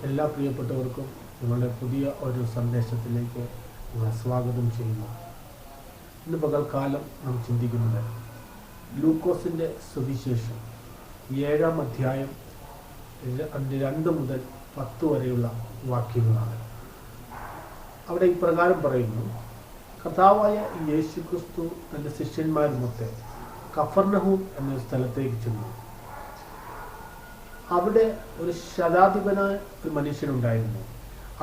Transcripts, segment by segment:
എല്ലാ പ്രിയപ്പെട്ടവർക്കും നിങ്ങളുടെ പുതിയ ഒരു സന്ദേശത്തിലേക്ക് സ്വാഗതം ചെയ്യുന്നു. ഇന്ന് പകൽക്കാലം നാം ചിന്തിക്കുന്നത് ലൂക്കോസിൻ്റെ സുവിശേഷം 7-ാം അധ്യായം അതിൻ്റെ 2 മുതൽ 10 വരെയുള്ള വാക്യങ്ങളാണ്. അവിടെ ഇപ്രകാരം പറയുന്നു: കർത്താവായ യേശു ക്രിസ്തു തൻ്റെ ശിഷ്യന്മാരുമൊത്ത് കഫർനഹൂം എന്ന സ്ഥലത്തേക്ക് ചെന്നു. അവിടെ ഒരു ശതാധിപനായ ഒരു മനുഷ്യനുണ്ടായിരുന്നു.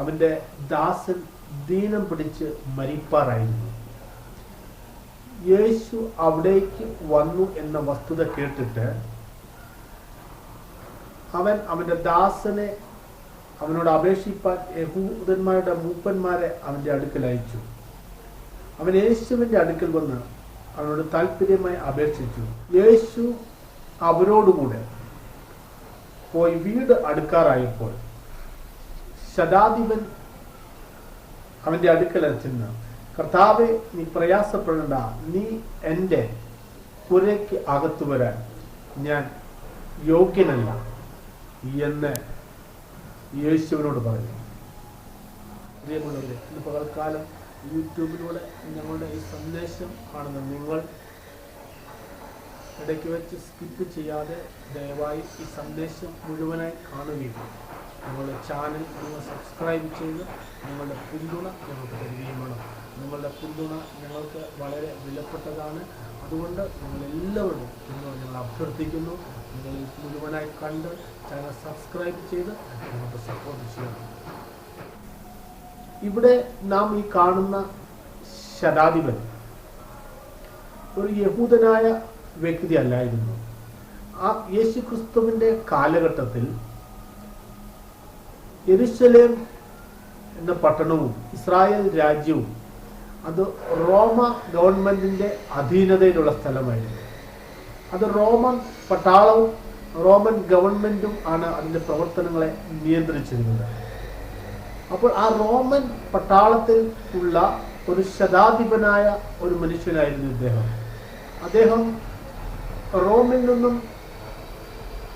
അവൻ്റെ ദാസൻ ദീനം പിടിച്ച് മരിപ്പാറായിരുന്നു. യേശു അവിടേക്ക് വന്നു എന്ന വസ്തുത കേട്ടിട്ട് അവൻ്റെ ദാസനെ അവനോട് അപേക്ഷിപ്പാൻ യഹൂദന്മാരുടെ മൂപ്പന്മാരെ അവൻ്റെ അടുക്കൽ അയച്ചു. അവൻ യേശുവിൻ്റെ അടുക്കൽ വന്ന് അവനോട് താല്പര്യമായി അപേക്ഷിച്ചു. യേശു അവരോടുകൂടെ പോയി വീട് അടുക്കാറായപ്പോൾ ശതാധിപൻ അവൻ്റെ അടുക്കൽ ചെന്ന്, കർത്താവെ, നീ പ്രയാസപ്പെടേണ്ട, നീ എൻ്റെ പുരയ്ക്ക് അകത്തു വരാൻ ഞാൻ യോഗ്യനല്ല എന്ന് യേശുവിനോട് പറഞ്ഞു. പ്രിയമുള്ളവരെ, ഇന്ന് പകൽക്കാലം യൂട്യൂബിലൂടെ ഞങ്ങളുടെ ഈ സന്ദേശം കാണുന്ന നിങ്ങൾ ഇടയ്ക്ക് വെച്ച് സ്കിപ്പ് ചെയ്യാതെ ദയവായി ഈ സന്ദേശം മുഴുവനായി കാണുകയും ഞങ്ങളുടെ ചാനൽ നിങ്ങൾ സബ്സ്ക്രൈബ് ചെയ്ത് നിങ്ങളുടെ പിന്തുണ ഞങ്ങൾക്ക് തരികയും വേണം. നിങ്ങളുടെ പിന്തുണ ഞങ്ങൾക്ക് വളരെ വിലപ്പെട്ടതാണ്. അതുകൊണ്ട് നിങ്ങളെല്ലാവരും ഞങ്ങൾ അഭ്യർത്ഥിക്കുന്നു, നിങ്ങൾ മുഴുവനായി കണ്ട് ചാനൽ സബ്സ്ക്രൈബ് ചെയ്ത് ഞങ്ങൾക്ക് സപ്പോർട്ട് ചെയ്യണം. ഇവിടെ നാം ഈ കാണുന്ന ശതാധിപൻ ഒരു യഹൂദനായ വ്യക്തി അല്ലായിരുന്നു. ആ യേശു ക്രിസ്തുവിൻ്റെ കാലഘട്ടത്തിൽ യെരുശലേം എന്ന പട്ടണവും ഇസ്രായേൽ രാജ്യവും അത് റോമ ഗവൺമെന്റിന്റെ അധീനതയിലുള്ള സ്ഥലമായിരുന്നു. അത് റോമൻ പട്ടാളവും റോമൻ ഗവൺമെന്റും ആണ് അതിൻ്റെ പ്രവർത്തനങ്ങളെ നിയന്ത്രിച്ചിരുന്നത്. അപ്പോൾ ആ റോമൻ പട്ടാളത്തിൽ ഉള്ള ഒരു ശതാധിപനായ ഒരു മനുഷ്യനായിരുന്നു ഇദ്ദേഹം. അദ്ദേഹം റോമിൽ നിന്നും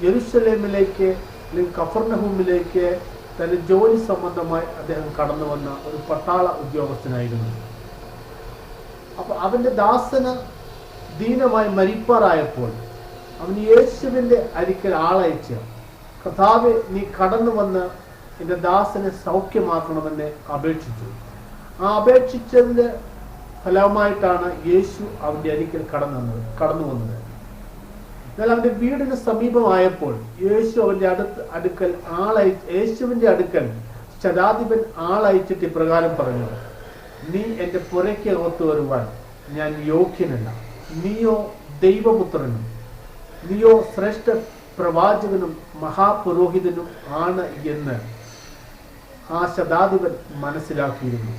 യെരുശലേമിലേക്ക് അല്ലെങ്കിൽ കഫർനഹൂമിലേക്ക് തന്റെ ജോലി സംബന്ധമായി അദ്ദേഹം കടന്നു വന്ന ഒരു പട്ടാള ഉദ്യോഗസ്ഥനായിരുന്നു. അപ്പൊ അവന്റെ ദാസന് ദീനമായി മരിപ്പാറായപ്പോൾ അവൻ യേശുവിന്റെ അരിക്കൽ ആളയച്ച്, കർത്താവേ, നീ കടന്നു വന്ന് എൻ്റെ ദാസനെ സൗഖ്യമാക്കണമെന്ന് അപേക്ഷിച്ചു. ആ അപേക്ഷിച്ചതിന്റെ ഫലമായിട്ടാണ് യേശു അവന്റെ അരിക്കൽ കടന്നു വന്നത്. എന്നാൽ അവന്റെ വീടിന് സമീപമായപ്പോൾ യേശുവിന്റെ അടുക്കൽ ശതാധിപൻ ആളയച്ചിട്ട് ഇപ്രകാരം പറഞ്ഞു: നീ എൻ്റെ പുരയ്ക്ക് അകത്തു വരുവാൻ ഞാൻ യോഗ്യനല്ല. നീയോ ദൈവപുത്രനും നീയോ ശ്രേഷ്ഠ പ്രവാചകനും മഹാപുരോഹിതനും ആണ് എന്ന് ആ ശതാധിപൻ മനസ്സിലാക്കിയിരുന്നു.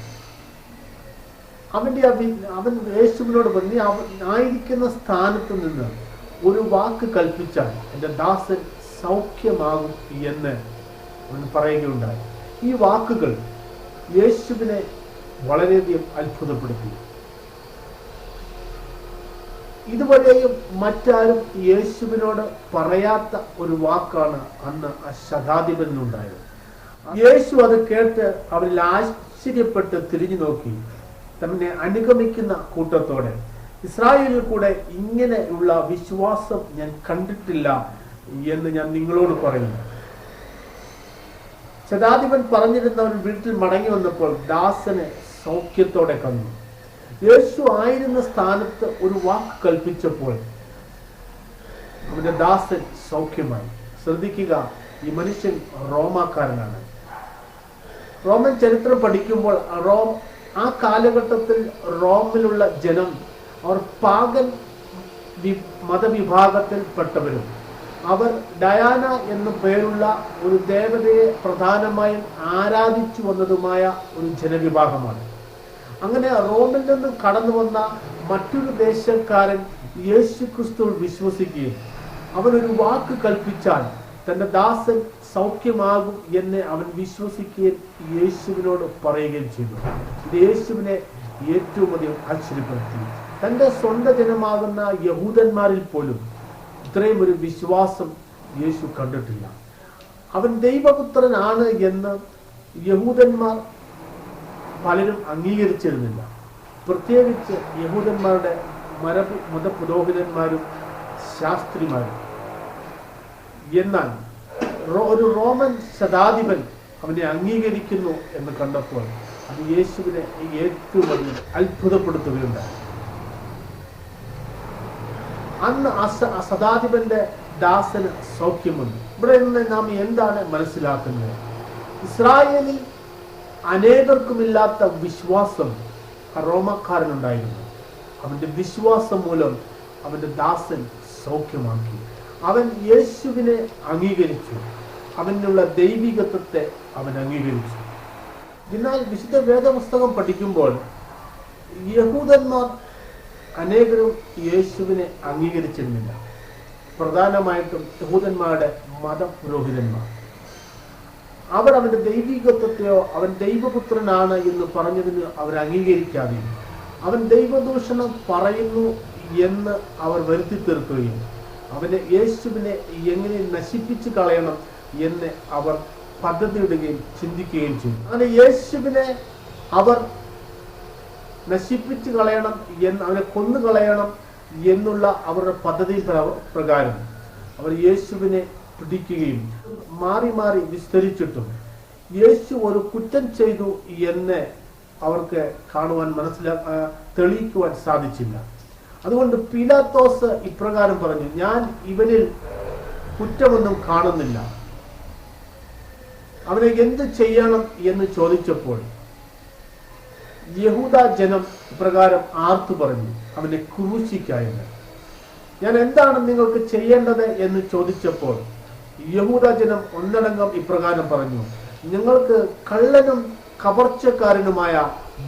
അവൻ യേശുവിനോട് പറഞ്ഞു, ആയിരിക്കുന്ന സ്ഥാനത്ത് നിന്ന് ഒരു വാക്ക് കൽപ്പിച്ചാൽ എൻ്റെ ദാസൻ സൗഖ്യമാകും എന്ന് അവൻ പറയുകയുണ്ടായി. ഈ വാക്കുകൾ യേശുവിനെ വളരെയധികം അത്ഭുതപ്പെടുത്തി. ഇതുവരെയും മറ്റാരും യേശുവിനോട് പറയാത്ത ഒരു വാക്കാണ് അന്ന് ആ ശതാധിപനുണ്ടായത്. യേശു അത് കേട്ട് അവരിൽ ആശ്ചര്യപ്പെട്ട് തിരിഞ്ഞു നോക്കി തന്നെ അനുഗമിക്കുന്ന കൂട്ടത്തോടെ, ഇസ്രായേലിൽ കൂടെ ഇങ്ങനെയുള്ള വിശ്വാസം ഞാൻ കണ്ടിട്ടില്ല എന്ന് ഞാൻ നിങ്ങളോട് പറയുന്നു. ശതാധിപൻ പറഞ്ഞിരുന്നവൻ വീട്ടിൽ മടങ്ങി വന്നപ്പോൾ ദാസനെ സൗഖ്യത്തോടെ കണ്ടു. യേശു ആയിരുന്ന സ്ഥാനത്ത് ഒരു വാക്ക് കൽപ്പിച്ചപ്പോൾ അവന്റെ ദാസൻ സൗഖ്യമായി. ശ്രദ്ധിക്കുക, ഈ മനുഷ്യൻ റോമാക്കാരനാണ്. റോമൻ ചരിത്രം പഠിക്കുമ്പോൾ ആ കാലഘട്ടത്തിൽ റോമിലുള്ള ജനം അവർ പാഗൻ മതവിഭാഗത്തിൽപ്പെട്ടവരും അവർ ഡയാന എന്ന പേരുള്ള ഒരു ദേവതയെ പ്രധാനമായും ആരാധിച്ചു വന്നതുമായ ഒരു ജനവിഭാഗമാണ്. അങ്ങനെ റോമിൽ നിന്നും കടന്നു വന്ന മറ്റൊരു ദേശക്കാരൻ യേശു ക്രിസ്തുവിൽ വിശ്വസിക്കുകയും അവനൊരു വാക്ക് കൽപ്പിച്ചാൽ തൻ്റെ ദാസൻ സൗഖ്യമാകും എന്ന് അവൻ വിശ്വസിക്കുകയും യേശുവിനോട് പറയുകയും ചെയ്തു. ഇത് യേശുവിനെ ഏറ്റവും അധികം ആശ്ചര്യപ്പെടുത്തി. തൻ്റെ സ്വന്തം ജനമാകുന്ന യഹൂദന്മാരിൽ പോലും ഇത്രയും ഒരു വിശ്വാസം യേശു കണ്ടിട്ടില്ല. അവൻ ദൈവപുത്രനാണ് എന്ന് യഹൂദന്മാർ പലരും അംഗീകരിച്ചിരുന്നില്ല. പ്രത്യേകിച്ച് യഹൂദന്മാരുടെ മതപുരോഹിതന്മാരും ശാസ്ത്രിമാരും. എന്നാൽ ഒരു റോമൻ ശതാധിപൻ അവനെ അംഗീകരിക്കുന്നു എന്ന് കണ്ടപ്പോൾ അത് യേശുവിനെ ഏറ്റവും അധികം അത്ഭുതപ്പെടുത്തുകയുണ്ടായി. അന്ന് ശതാധിപന്റെ ദാസന് സൗഖ്യം വന്നു. ഇവിടെ നിന്ന് നാം എന്താണ് മനസ്സിലാക്കുന്നത്? ഇസ്രായേലിൽ അനേകർക്കുമില്ലാത്ത വിശ്വാസം റോമക്കാരനുണ്ടായിരുന്നു. അവന്റെ വിശ്വാസം മൂലം അവന്റെ ദാസൻ സൗഖ്യമാക്കി. അവൻ യേശുവിനെ അംഗീകരിച്ചു. അവനുള്ള ദൈവികത്വത്തെ അവൻ അംഗീകരിച്ചു. എന്നാൽ വിശുദ്ധ വേദപുസ്തകം പഠിക്കുമ്പോൾ യഹൂദന്മാർ അനേകരും യേശുവിനെ അംഗീകരിച്ചിരുന്നില്ല. പ്രധാനമായിട്ടും യഹൂദന്മാരുടെ മതപുരോഹിതന്മാർ. അവർ അവന്റെ ദൈവികത്വത്തെയോ അവൻ ദൈവപുത്രനാണ് എന്ന് പറഞ്ഞതിന് അവർ അംഗീകരിക്കാതെയും അവൻ ദൈവദൂഷണം പറയുന്നു എന്ന് അവർ വരുത്തി തീർക്കുകയും അവനെ യേശുവിനെ എങ്ങനെ നശിപ്പിച്ചു കളയണം എന്ന് അവർ പദ്ധതിയിടുകയും ചിന്തിക്കുകയും ചെയ്തു. അങ്ങനെ യേശുവിനെ അവർ നശിപ്പിച്ചു കളയണം എന്ന്, അവനെ കൊന്നുകളയണം എന്നുള്ള അവരുടെ പദ്ധതി പ്രകാരം അവർ യേശുവിനെ പിടിക്കുകയും മാറി മാറി വിസ്തരിച്ചിട്ടും യേശു ഒരു കുറ്റം ചെയ്തു എന്ന് അവർക്ക് കാണുവാൻ തെളിയിക്കുവാൻ സാധിച്ചില്ല. അതുകൊണ്ട് പീലാത്തോസ് ഇപ്രകാരം പറഞ്ഞു, ഞാൻ ഇവനിൽ കുറ്റമൊന്നും കാണുന്നില്ല, അവനെ എന്ത് ചെയ്യണം എന്ന് ചോദിച്ചപ്പോൾ യഹൂദ ജനം ഇപ്രകാരം ആർത്തു പറഞ്ഞു, അവനെ ക്രൂശിക്കായെന്ന്. ഞാൻ എന്താണ് നിങ്ങൾക്ക് ചെയ്യേണ്ടത് എന്ന് ചോദിച്ചപ്പോൾ യഹൂദ ജനം ഒന്നടങ്കം ഇപ്രകാരം പറഞ്ഞു, ഞങ്ങൾക്ക് കള്ളനും കവർച്ചക്കാരനുമായ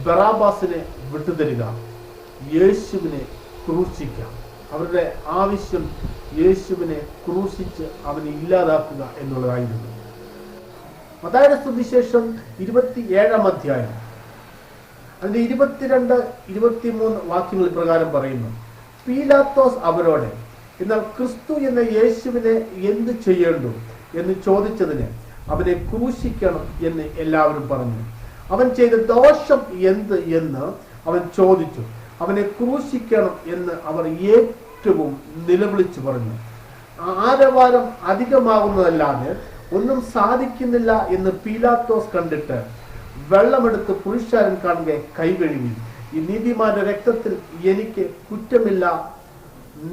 ബറാബാസിനെ വിട്ടുതരിക, യേശുവിനെ ക്രൂശിക്കാം. അവരുടെ ആവശ്യം യേശുവിനെ ക്രൂശിച്ച് അവനെ ഇല്ലാതാക്കുക എന്നുള്ളതായിരുന്നു. മത്തായിയുടെ സുവിശേഷം 27-ാം അധ്യായം അതിന്റെ 22, 23 വാക്യങ്ങൾ പ്രകാരം പറയുന്നു, പീലാത്തോസ് അവരോട്, എന്നാൽ ക്രിസ്തു എന്ന യേശുവിനെ എന്ത് ചെയ്യേണ്ടു എന്ന് ചോദിച്ചതിന് അവനെ ക്രൂശിക്കണം എന്ന് എല്ലാവരും പറഞ്ഞു. അവൻ ചെയ്ത ദോഷം എന്ത് എന്ന് അവൻ ചോദിച്ചു. അവനെ ക്രൂശിക്കണം എന്ന് അവർ ഏറ്റവും നിലവിളിച്ചു പറഞ്ഞു. ആരവാരം അധികമാകുന്നതല്ലാതെ ഒന്നും സാധിക്കുന്നില്ല എന്ന് പീലാത്തോസ് കണ്ടിട്ട് വെള്ളമെടുത്ത് പുരുഷാരൻ കാണുക കൈകഴുകി, ഈ നീതിമാന്റെ രക്തത്തിൽ എനിക്ക് കുറ്റമില്ല,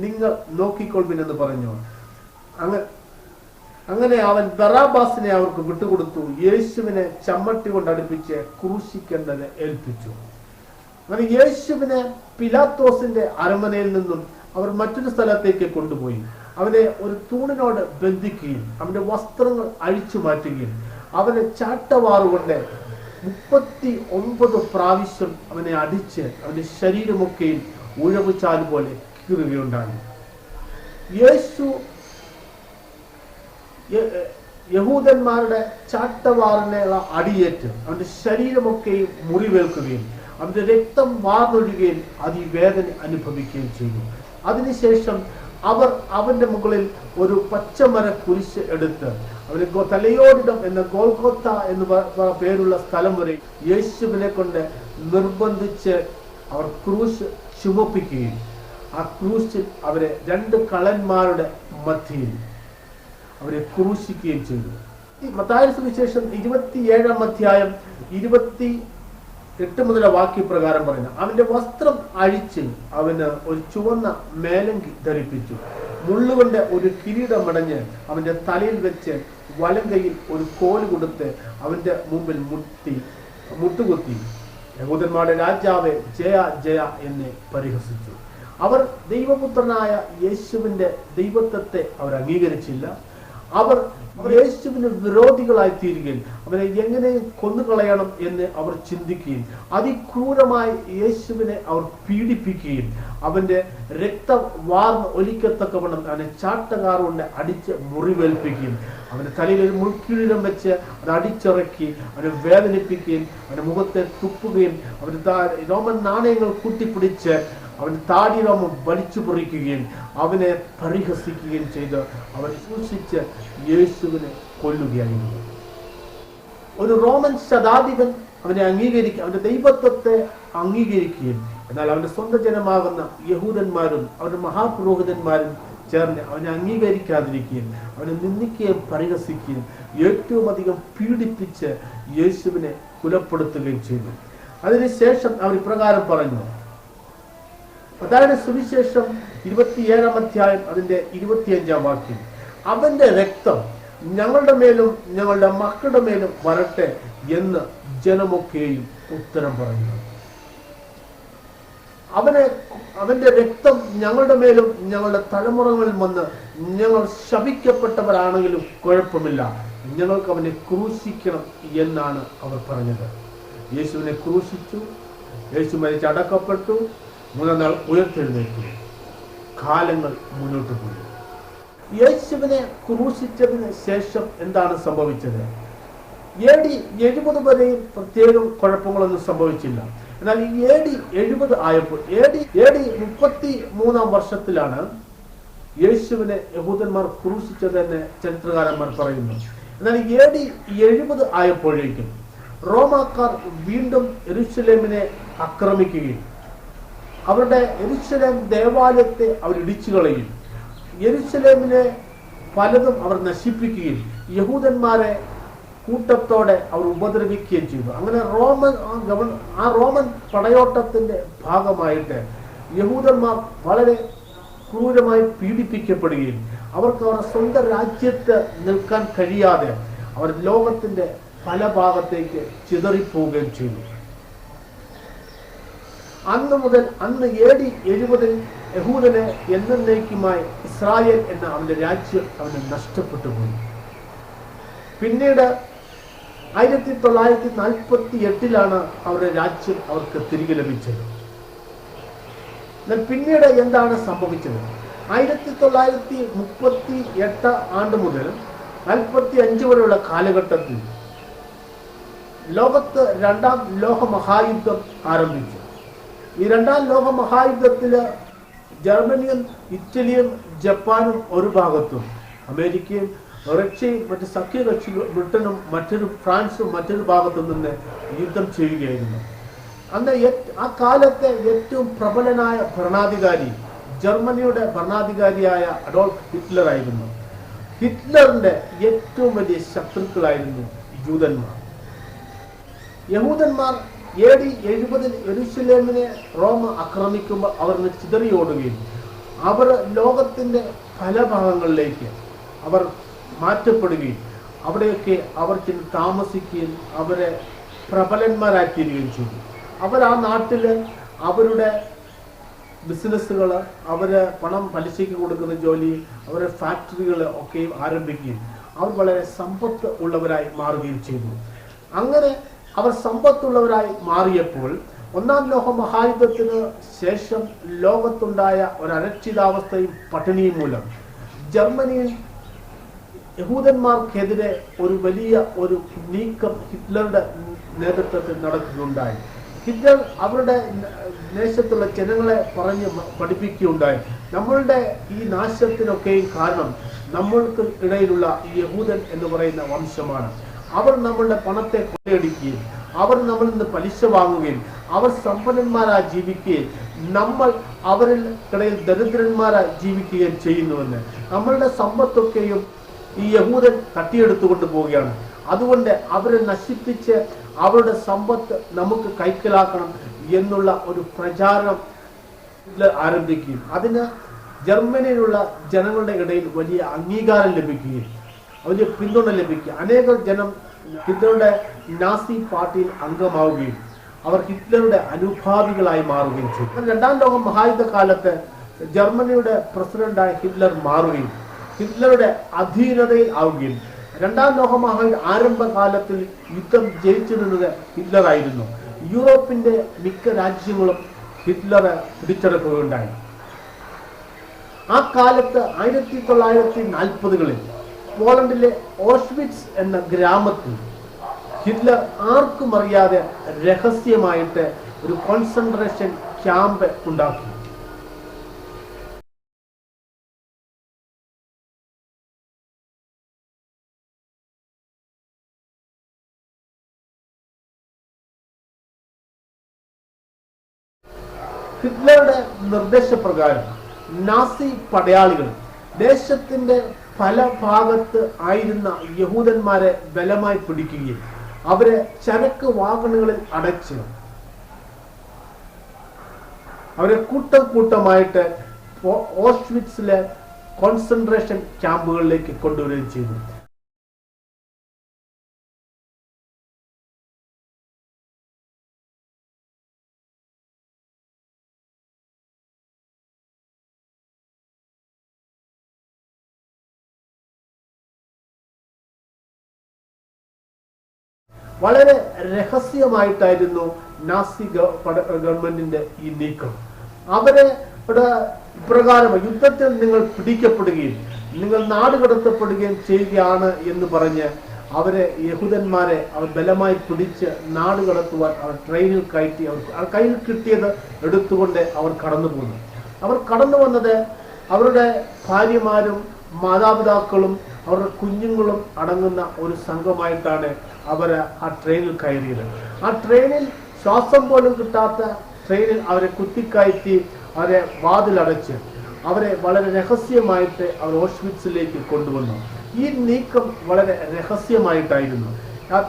നിങ്ങൾ നോക്കിക്കൊള്ളുവിനെന്ന് പറഞ്ഞു. അങ്ങനെ അവൻ ബറാബാസിനെ അവർക്ക് വിട്ടുകൊടുത്തു. യേശുവിനെ ചമ്മട്ടി കൊണ്ട് അടുപ്പിച്ച് ക്രൂശിക്കേണ്ടത് ഏൽപ്പിച്ചു. അങ്ങനെ യേശുവിനെ പിലാത്തോസിന്റെ അരമനയിൽ നിന്നും അവർ മറ്റൊരു സ്ഥലത്തേക്ക് കൊണ്ടുപോയി അവനെ ഒരു തൂണിനോട് ബന്ധിക്കുകയും അവന്റെ വസ്ത്രങ്ങൾ അഴിച്ചു മാറ്റുകയും അവനെ ചാട്ടവാറുകൊണ്ട് 39 പ്രാവശ്യം അവനെ അടിച്ച് അവന്റെ ശരീരമൊക്കെയും ഉഴവുചാല് പോലെ കീറുകയുണ്ടായി. യേശു യഹൂദന്മാരുടെ ചാട്ടവാറിനുള്ള അടിയേറ്റ് അവന്റെ ശരീരമൊക്കെയും മുറിവേൽക്കുകയും അവന്റെ രക്തം വാർന്നൊഴുകുകയും അതിവേദന അനുഭവിക്കുകയും ചെയ്തു. അതിനുശേഷം അവർ അവന്റെ മുകളിൽ ഒരു പച്ചമര കുരിശ് എടുത്ത് അവന് തലയോടിടം എന്ന ഗോൽഗോത്ത എന്ന് പേരുള്ള സ്ഥലം വരെ യേശുവിനെ കൊണ്ട് നിർബന്ധിച്ച് അവർ ക്രൂശ് ചുമപ്പിക്കുകയും ആ ക്രൂശിൽ അവരെ 2 കള്ളന്മാരുടെ മധ്യയിൽ അവരെ ക്രൂശിക്കുകയും ചെയ്തു. മത്തായിയുടെ സുവിശേഷം 27-ാം അധ്യായം 28 മുതൽ വാക്യപ്രകാരം പറയുന്നു, അവന്റെ വസ്ത്രം അഴിച്ച് അവന് ഒരു ചുവന്ന മേലങ്കി ധരിപ്പിച്ചു, മുള്ളുകൊണ്ട് ഒരു കിരീടം മടഞ്ഞ് അവന്റെ തലയിൽ വെച്ച് വലങ്കയിൽ ഒരു കോല് കൊടുത്ത് അവന്റെ മുമ്പിൽ മുട്ടുകുത്തി, യഹൂദന്മാരുടെ രാജാവേ ജയ ജയ എന്നെ പരിഹസിച്ചു. അവർ ദൈവപുത്രനായ യേശുവിന്റെ ദൈവത്വത്തെ അവർ അംഗീകരിച്ചില്ല. അവർ യേശുവിന് വിരോധികളായി തീരുകയും അവനെ എങ്ങനെ കൊന്നുകളയണം എന്ന് അവർ ചിന്തിക്കുകയും അതിക്രൂരമായി യേശുവിനെ അവർ പീഡിപ്പിക്കുകയും അവന്റെ രക്തം വാർന്ന് ഒലിക്കത്തക്കവണ്ണം അവനെ ചാട്ടകാറുകൊണ്ട് അടിച്ച് മുറിവേൽപ്പിക്കുകയും അവന്റെ തലയിൽ ഒരു മുൾക്കിരീടം വെച്ച് അത് അടിച്ചിറക്കി അവനെ വേദനിപ്പിക്കുകയും അവന്റെ മുഖത്തെ തുപ്പുകയും അവന്റെ റോമൻ നാണയങ്ങൾ കൂട്ടിപ്പിടിച്ച് അവൻ്റെ താടിരോമം വലിച്ചു പറിക്കുകയും അവനെ പരിഹസിക്കുകയും ചെയ്ത് അവൻ സൂക്ഷിച്ച് യേശുവിനെ കൊല്ലുകയായിരുന്നു. ഒരു റോമൻ ശതാധിപൻ അവനെ അംഗീകരിക്കുക, അവന്റെ ദൈവത്വത്തെ അംഗീകരിക്കുകയും എന്നാൽ അവന്റെ സ്വന്തം ജനമാകുന്ന യഹൂദന്മാരും അവരുടെ മഹാപുരോഹിതന്മാരും ചേർന്ന് അവനെ അംഗീകരിക്കാതിരിക്കുകയും അവനെ നിന്ദിക്കുകയും പരിഹസിക്കുകയും ഏറ്റവും അധികം പീഡിപ്പിച്ച് യേശുവിനെ കുലപ്പെടുത്തുകയും ചെയ്തു. അതിനുശേഷം അവർ ഇപ്രകാരം പറഞ്ഞു. അതായത് സുവിശേഷം 27-ാം അധ്യായം അതിന്റെ 25-ാം വാക്യം, അവന്റെ രക്തം ഞങ്ങളുടെ മേലും ഞങ്ങളുടെ മക്കളുടെ മേലും വരട്ടെ എന്ന് ജനമൊക്കെയും ഉത്തരം പറഞ്ഞു. അവന്റെ രക്തം ഞങ്ങളുടെ മേലും ഞങ്ങളുടെ തലമുറകളിൽ വന്ന് ഞങ്ങൾ ശപിക്കപ്പെട്ടവരാണെങ്കിലും കുഴപ്പമില്ല, ഞങ്ങൾക്ക് അവനെ ക്രൂശിക്കണം എന്നാണ് അവർ പറഞ്ഞത്. യേശുവിനെ ക്രൂശിച്ചു. യേശു മരിച്ചടക്കപ്പെട്ടു. 3-ാം നാൾ ഉയർത്തെഴുന്നേറ്റു. കാലങ്ങൾ മുന്നോട്ട് പോയി. യേശുവിനെ ക്രൂശിച്ചതിന് ശേഷം എന്താണ് സംഭവിച്ചത്? AD 70 വരെയും പ്രത്യേകം കുഴപ്പങ്ങളൊന്നും സംഭവിച്ചില്ല. എന്നാൽ ഈ AD 70 ആയപ്പോൾ AD 33-ാം വർഷത്തിലാണ് യെശുവിനെ യഹൂദന്മാർ ക്രൂശിച്ചതെന്ന് ചരിത്രകാരന്മാർ പറയുന്നു. എന്നാൽ AD 70 ആയപ്പോഴേക്കും റോമാക്കാർ വീണ്ടും യെരുശലേമിനെ ആക്രമിക്കുകയും അവരുടെ യെരുശലേം ദേവാലയത്തെ അവർ ഇടിച്ചു കളയും, യെരുശലേമിനെ പലതും അവർ നശിപ്പിക്കുകയും യഹൂദന്മാരെ കൂട്ടത്തോടെ അവർ ഉപദ്രവിക്കുകയും ചെയ്തു. അങ്ങനെ റോമൻ പടയോട്ടത്തിന്റെ ഭാഗമായിട്ട് യഹൂദന്മാർ വളരെ ക്രൂരമായി പീഡിപ്പിക്കപ്പെടുകയും അവർക്ക് അവരുടെ സ്വന്തം രാജ്യത്ത് നിൽക്കാൻ കഴിയാതെ അവർ ലോകത്തിന്റെ പല ഭാഗത്തേക്ക് ചിതറിപ്പോവുകയും ചെയ്തു. അന്ന് മുതൽ അന്ന് AD 70 യഹൂദനെ എന്നേക്കുമായി ഇസ്രായേൽ എന്ന അവന്റെ രാജ്യം അവന് നഷ്ടപ്പെട്ടു പോയി. പിന്നീട് 1948-ലാണ് അവരുടെ രാജ്യം അവർക്ക് തിരികെ ലഭിച്ചത്. എന്നാൽ പിന്നീട് എന്താണ് സംഭവിച്ചത്? 1938 ആണ്ട് മുതൽ 45 വരെയുള്ള കാലഘട്ടത്തിൽ ലോകത്ത് 2-ാം ലോകമഹായുദ്ധം ആരംഭിച്ചു. ഈ 2-ാം ലോകമഹായുദ്ധത്തില് ജർമ്മനിയും ഇറ്റലിയും ജപ്പാനും ഒരു ഭാഗത്തും അമേരിക്കയും റഷ്യയും മറ്റ് സഖ്യകക്ഷി ബ്രിട്ടനും ഫ്രാൻസും മറ്റൊരു ഭാഗത്തു നിന്ന് യുദ്ധം ചെയ്യുകയായിരുന്നു. അന്ന് ആ കാലത്തെ ഏറ്റവും പ്രബലനായ ഭരണാധികാരി ജർമ്മനിയുടെ ഭരണാധികാരിയായ അഡോൾഫ് ഹിറ്റ്ലർ ആയിരുന്നു. ഹിറ്റ്ലറിന്റെ ഏറ്റവും വലിയ ശത്രുക്കളായിരുന്നു ജൂതന്മാർ. യഹൂദന്മാർ AD 70 യെരുശലേമിനെ റോമ ആക്രമിക്കുമ്പോൾ അവർ ചിതറിയോടുകയും അവർ ലോകത്തിന്റെ പല ഭാഗങ്ങളിലേക്ക് അവർ മാറ്റപ്പെടുകയും അവിടെയൊക്കെ അവർ ചെന്ന് താമസിക്കുകയും അവരെ പ്രബലന്മാരാക്കിയിരിക്കുകയും ചെയ്തു. അവർ ആ നാട്ടില് അവരുടെ ബിസിനസ്സുകൾ, അവര് പണം പലിശയ്ക്ക് കൊടുക്കുന്ന ജോലി, അവരുടെ ഫാക്ടറികൾ ഒക്കെ ആരംഭിക്കുകയും അവർ വളരെ സമ്പത്ത് ഉള്ളവരായി മാറുകയും ചെയ്തു. അങ്ങനെ അവർ സമ്പത്തുള്ളവരായി മാറിയപ്പോൾ 1-ാം ലോകമഹായുദ്ധത്തിന് ശേഷം ലോകത്തുണ്ടായ ഒരു അരക്ഷിതാവസ്ഥയും പട്ടിണിയും മൂലം ജർമ്മനിയിൽ യഹൂദന്മാർക്കെതിരെ ഒരു വലിയ ഒരു നീക്കം ഹിറ്റ്ലറുടെ നേതൃത്വത്തിൽ നടക്കുകയുണ്ടായി. ഹിറ്റ്ലർ അവരുടെ ദേശത്തുള്ള ജനങ്ങളെ പറഞ്ഞ് പഠിപ്പിക്കുകയുണ്ടായി. നമ്മളുടെ ഈ നാശത്തിനൊക്കെയും കാരണം നമ്മൾക്ക് ഇടയിലുള്ള ഈ യഹൂദൻ എന്ന് പറയുന്ന വംശമാണ്. അവർ നമ്മളുടെ പണത്തെ കൊള്ളയടിക്കുകയും അവർ നമ്മളിൽ നിന്ന് പലിശ വാങ്ങുകയും അവർ സമ്പന്നന്മാരായി ജീവിക്കുകയും നമ്മൾ അവരിൽ ഇടയിൽ ദരിദ്രന്മാരായി ജീവിക്കുകയും ചെയ്യുന്നുവെന്ന്. നമ്മളുടെ സമ്പത്തൊക്കെയും ഈ യഹൂദൻ തട്ടിയെടുത്തുകൊണ്ട് പോവുകയാണ്. അതുകൊണ്ട് അവരെ നശിപ്പിച്ച് അവരുടെ സമ്പത്ത് നമുക്ക് കൈക്കലാക്കണം എന്നുള്ള ഒരു പ്രചാരണം ആരംഭിക്കുകയും അതിന് ജർമ്മനിയിലുള്ള ജനങ്ങളുടെ ഇടയിൽ വലിയ അംഗീകാരം ലഭിക്കുകയും വലിയ പിന്തുണ ലഭിക്കുക. അനേക ജനം ഹിറ്റ്ലറുടെ നാസി പാർട്ടിയിൽ അംഗമാവുകയും അവർ ഹിറ്റ്ലറുടെ അനുഭാവികളായി മാറുകയും ചെയ്തു. 2-ാം ലോക മഹായുദ്ധ കാലത്ത് ജർമ്മനിയുടെ പ്രസിഡന്റായി ഹിറ്റ്ലർ മാറുകയും ഹിറ്റ്ലറുടെ അധീനതയിൽ ആവുകയും 2-ാം ലോക മഹായുദ്ധ ആരംഭകാലത്തിൽ യുദ്ധം ജയിച്ചിരുന്നത് ഹിറ്റ്ലർ ആയിരുന്നു. യൂറോപ്പിന്റെ മിക്ക രാജ്യങ്ങളും ഹിറ്റ്ലറെ പിടിച്ചെടുക്കുകയുണ്ടായി. ആ കാലത്ത് 1940-കളിൽ പോളണ്ടിലെ ഓഷ്വിറ്റ്സ് എന്ന ഗ്രാമത്തിൽ ഹിറ്റ്ലർ ആർക്കും അറിയാതെ രഹസ്യമായിട്ട് ഒരു കോൺസെൻട്രേഷൻ ക്യാമ്പ് ഉണ്ടാക്കി. ഹിറ്റ്ലറുടെ നിർദ്ദേശപ്രകാരം നാസി പടയാളികൾ ദേശത്തിന്റെ പല ഭാഗത്ത് ആയിരുന്ന യഹൂദന്മാരെ ബലമായി പിടിക്കുകയും അവരെ ചരക്ക് വാഹനങ്ങളിൽ അടച്ച് അവരെ കൂട്ടം കൂട്ടമായിട്ട് ഓഷ്വിറ്റ്സിലെ കോൺസെൻട്രേഷൻ ക്യാമ്പുകളിലേക്ക് കൊണ്ടുവരികയും ചെയ്തു. വളരെ രഹസ്യമായിട്ടായിരുന്നു നാസി ഗവൺമെന്റിന്റെ ഈ നീക്കം. അവരെ പ്രകാരം യുദ്ധത്തിൽ നിങ്ങൾ പിടിക്കപ്പെടുകയും നിങ്ങൾ നാടുകടത്തപ്പെടുകയും ചെയ്യുകയാണ് എന്ന് പറഞ്ഞ് അവരെ യഹൂദന്മാരെ അവർ ബലമായി പിടിച്ച് നാടുകടത്തുവാൻ അവർ ട്രെയിനിൽ കയറ്റി അവർ കയ്യിൽ കിട്ടിയത് എടുത്തുകൊണ്ട് അവർ കടന്നു പോന്നു. അവർ കടന്നു വന്നത് അവരുടെ ഭാര്യമാരും മാതാപിതാക്കളും അവരുടെ കുഞ്ഞുങ്ങളും അടങ്ങുന്ന ഒരു സംഘമായിട്ടാണ് അവർ ആ ട്രെയിനിൽ കയറിയത്. ആ ട്രെയിനിൽ ശ്വാസം പോലും കിട്ടാത്ത ട്രെയിനിൽ അവരെ കുത്തിക്കയറ്റി അവരെ വാതിലടച്ച് അവരെ വളരെ രഹസ്യമായിട്ട് അവർ ഓഷ്വിറ്റ്സിലേക്ക് കൊണ്ടുവന്നു. ഈ നീക്കം വളരെ രഹസ്യമായിട്ടായിരുന്നു.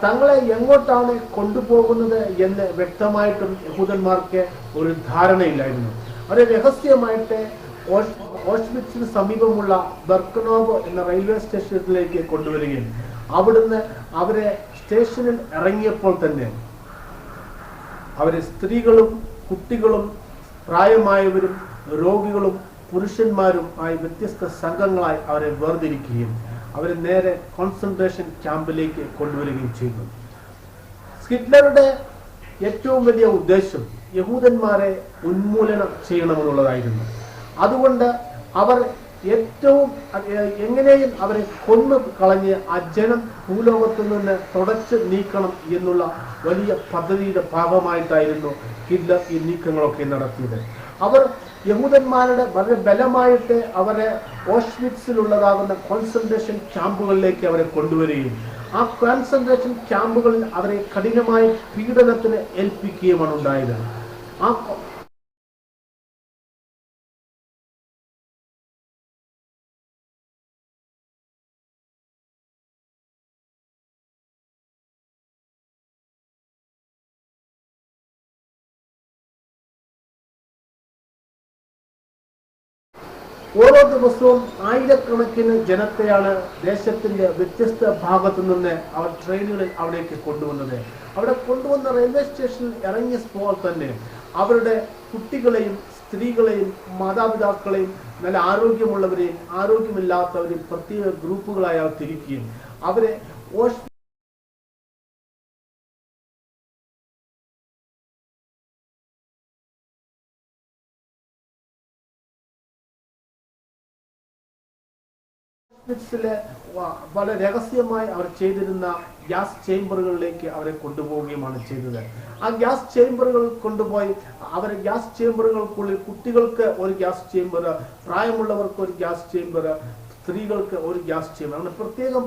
തങ്ങളെ എങ്ങോട്ടാണ് കൊണ്ടുപോകുന്നത് എന്ന് വ്യക്തമായിട്ടും യഹൂദന്മാർക്ക് ഒരു ധാരണയില്ലായിരുന്നു. അവരെ രഹസ്യമായിട്ട് ഓഷ്വിറ്റ്സിന് സമീപമുള്ള ബെർക്കനോവ് എന്ന റെയിൽവേ സ്റ്റേഷനിലേക്ക് കൊണ്ടുവരികയും അവിടുന്ന് അവരെ സ്റ്റേഷനിൽ ഇറങ്ങിയപ്പോൾ തന്നെ അവരെ സ്ത്രീകളും കുട്ടികളും പ്രായമായവരും രോഗികളും പുരുഷന്മാരും ആയി വ്യത്യസ്ത സംഘങ്ങളായി അവരെ വേർതിരിക്കുകയും അവരെ നേരെ കോൺസെൻട്രേഷൻ ക്യാമ്പിലേക്ക് കൊണ്ടുവരികയും ചെയ്തു. ഹിറ്റ്ലറുടെ ഏറ്റവും വലിയ ഉദ്ദേശം യഹൂദന്മാരെ ഉന്മൂലനം ചെയ്യണമെന്നുള്ളതായിരുന്നു. അതുകൊണ്ട് അവർ ഏറ്റവും എങ്ങനെയും അവരെ കൊന്നു കളഞ്ഞ് ആ ജനം ഭൂലോകത്തു നിന്ന് തുടച്ചു നീക്കണം എന്നുള്ള വലിയ പദ്ധതിയുടെ ഭാഗമായിട്ടായിരുന്നു ഹിറ്റ്ലർ ഈ നീക്കങ്ങളൊക്കെ നടത്തിയത്. അവർ യഹൂദന്മാരുടെ വളരെ ബലമായിട്ട് അവരെ ഓഷ്വിറ്റ്സിലുള്ളതാകുന്ന കോൺസെൻട്രേഷൻ ക്യാമ്പുകളിലേക്ക് അവരെ കൊണ്ടുവരികയും ആ കോൺസെൻട്രേഷൻ ക്യാമ്പുകളിൽ അവരെ കഠിനമായ പീഡനത്തിന് ഏൽപ്പിക്കുകയുമാണ് ഉണ്ടായത്. ആ ഓരോ ദിവസവും ആയിരക്കണക്കിന് ജനത്തെയാണ് ദേശത്തിന്റെ വ്യത്യസ്ത ഭാഗത്തു നിന്ന് അവർ ട്രെയിനുകളിൽ അവിടേക്ക് കൊണ്ടുവന്നത്. അവിടെ കൊണ്ടുവന്ന റെയിൽവേ സ്റ്റേഷനിൽ ഇറങ്ങിയപ്പോൾ തന്നെ അവരുടെ കുട്ടികളെയും സ്ത്രീകളെയും മാതാപിതാക്കളെയും നല്ല ആരോഗ്യമുള്ളവരെയും ആരോഗ്യമില്ലാത്തവരെയും പ്രത്യേക ഗ്രൂപ്പുകളായി അവർ തിരിക്കുകയും അവരെ വളരെ രഹസ്യമായി അവർ ചെയ്തിരുന്ന ഗ്യാസ് ചേംബറുകളിലേക്ക് അവരെ കൊണ്ടുപോവുകയാണ് ചെയ്തത്. ആ ഗ്യാസ് ചേംബറുകൾ കൊണ്ടുപോയി അവരെ ഗ്യാസ് ചേംബറുകൾക്കുള്ളിൽ കുട്ടികൾക്ക് ഒരു ഗ്യാസ് ചേംബർ, പ്രായമുള്ളവർക്ക് ഒരു ഗ്യാസ് ചേംബർ, സ്ത്രീകൾക്ക് ഒരു ഗ്യാസ് ചേംബർ, അങ്ങനെ പ്രത്യേകം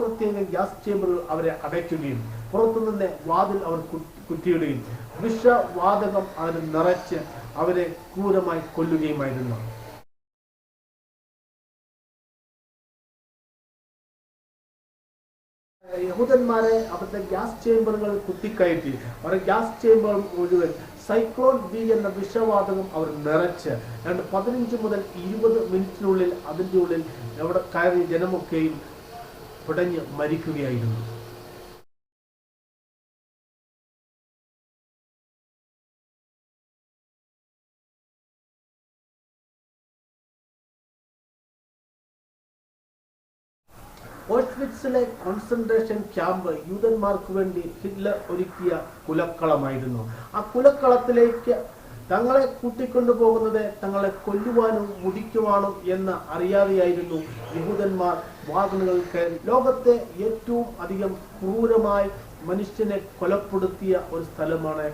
ഗ്യാസ് ചേംബറുകൾ അവരെ അടയ്ക്കുകയും പുറത്തുനിന്ന് വാതിൽ അവർ കുറ്റിയിടുകയും വിഷവാതകം അതിന് നിറച്ച് അവരെ ക്രൂരമായി കൊല്ലുകയുമായിരുന്നു. യഹൂദന്മാരെ അവിടുത്തെ ഗ്യാസ് ചേംബറുകൾ കുത്തിക്കയറ്റി അവരെ ഗ്യാസ് ചേംബർ മുഴുവൻ സൈക്ലോൺ ബി എന്ന വിഷവാതകം അവർ നിറച്ച് 15 മുതൽ 20 മിനിറ്റിനുള്ളിൽ അതിൻ്റെ ഉള്ളിൽ അവിടെ കയറി ജനമൊക്കെയും പിടഞ്ഞ് മരിക്കുകയായിരുന്നു. ഓഷ്വിറ്റ്സിലെ കോൺസെൻട്രേഷൻ ക്യാമ്പ് യൂതന്മാർക്ക് വേണ്ടി ഹിറ്റ്ലർ ഒരുക്കിയ കുലക്കളമായിരുന്നു. ആ കുലക്കളത്തിലേക്ക് തങ്ങളെ കൂട്ടിക്കൊണ്ടുപോകുന്നത് തങ്ങളെ കൊല്ലുവാനും മുടിക്കുവാനും എന്ന് അറിയാതെയായിരുന്നു യഹൂദന്മാർ വാഗണുകൾ കയറി. ലോകത്തെ ഏറ്റവും അധികം ക്രൂരമായി മനുഷ്യനെ കൊലപ്പെടുത്തിയ ഒരു സ്ഥലമാണ്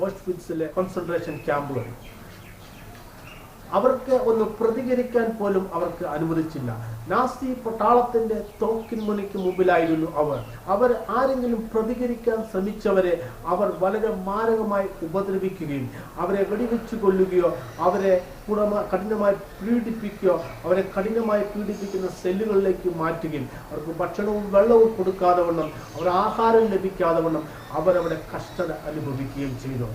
ഓഷ്വിറ്റ്സിലെ കോൺസെൻട്രേഷൻ ക്യാമ്പുകൾ. അവർക്ക് ഒന്ന് പ്രതികരിക്കാൻ പോലും അവർക്ക് അനുവദിച്ചില്ല. നാസി പട്ടാളത്തിന്റെ തോക്കിൻ മുനയ്ക്ക് മുമ്പിലായിരുന്നു അവർ ആരെങ്കിലും പ്രതികരിക്കാൻ ശ്രമിച്ചവരെ അവർ വളരെ മാരകമായി ഉപദ്രവിക്കുകയും അവരെ വെടിവെച്ചു കൊല്ലുകയോ അവരെ കഠിനമായി പീഡിപ്പിക്കുകയോ അവരെ കഠിനമായി പീഡിപ്പിക്കുന്ന സെല്ലുകളിലേക്ക് മാറ്റുകയും അവർക്ക് ഭക്ഷണവും വെള്ളവും കൊടുക്കാതെ വണ്ണം അവർ ആഹാരം ലഭിക്കാതെ വണ്ണം അവരവിടെ കഷ്ടത അനുഭവിക്കുകയും ചെയ്തു.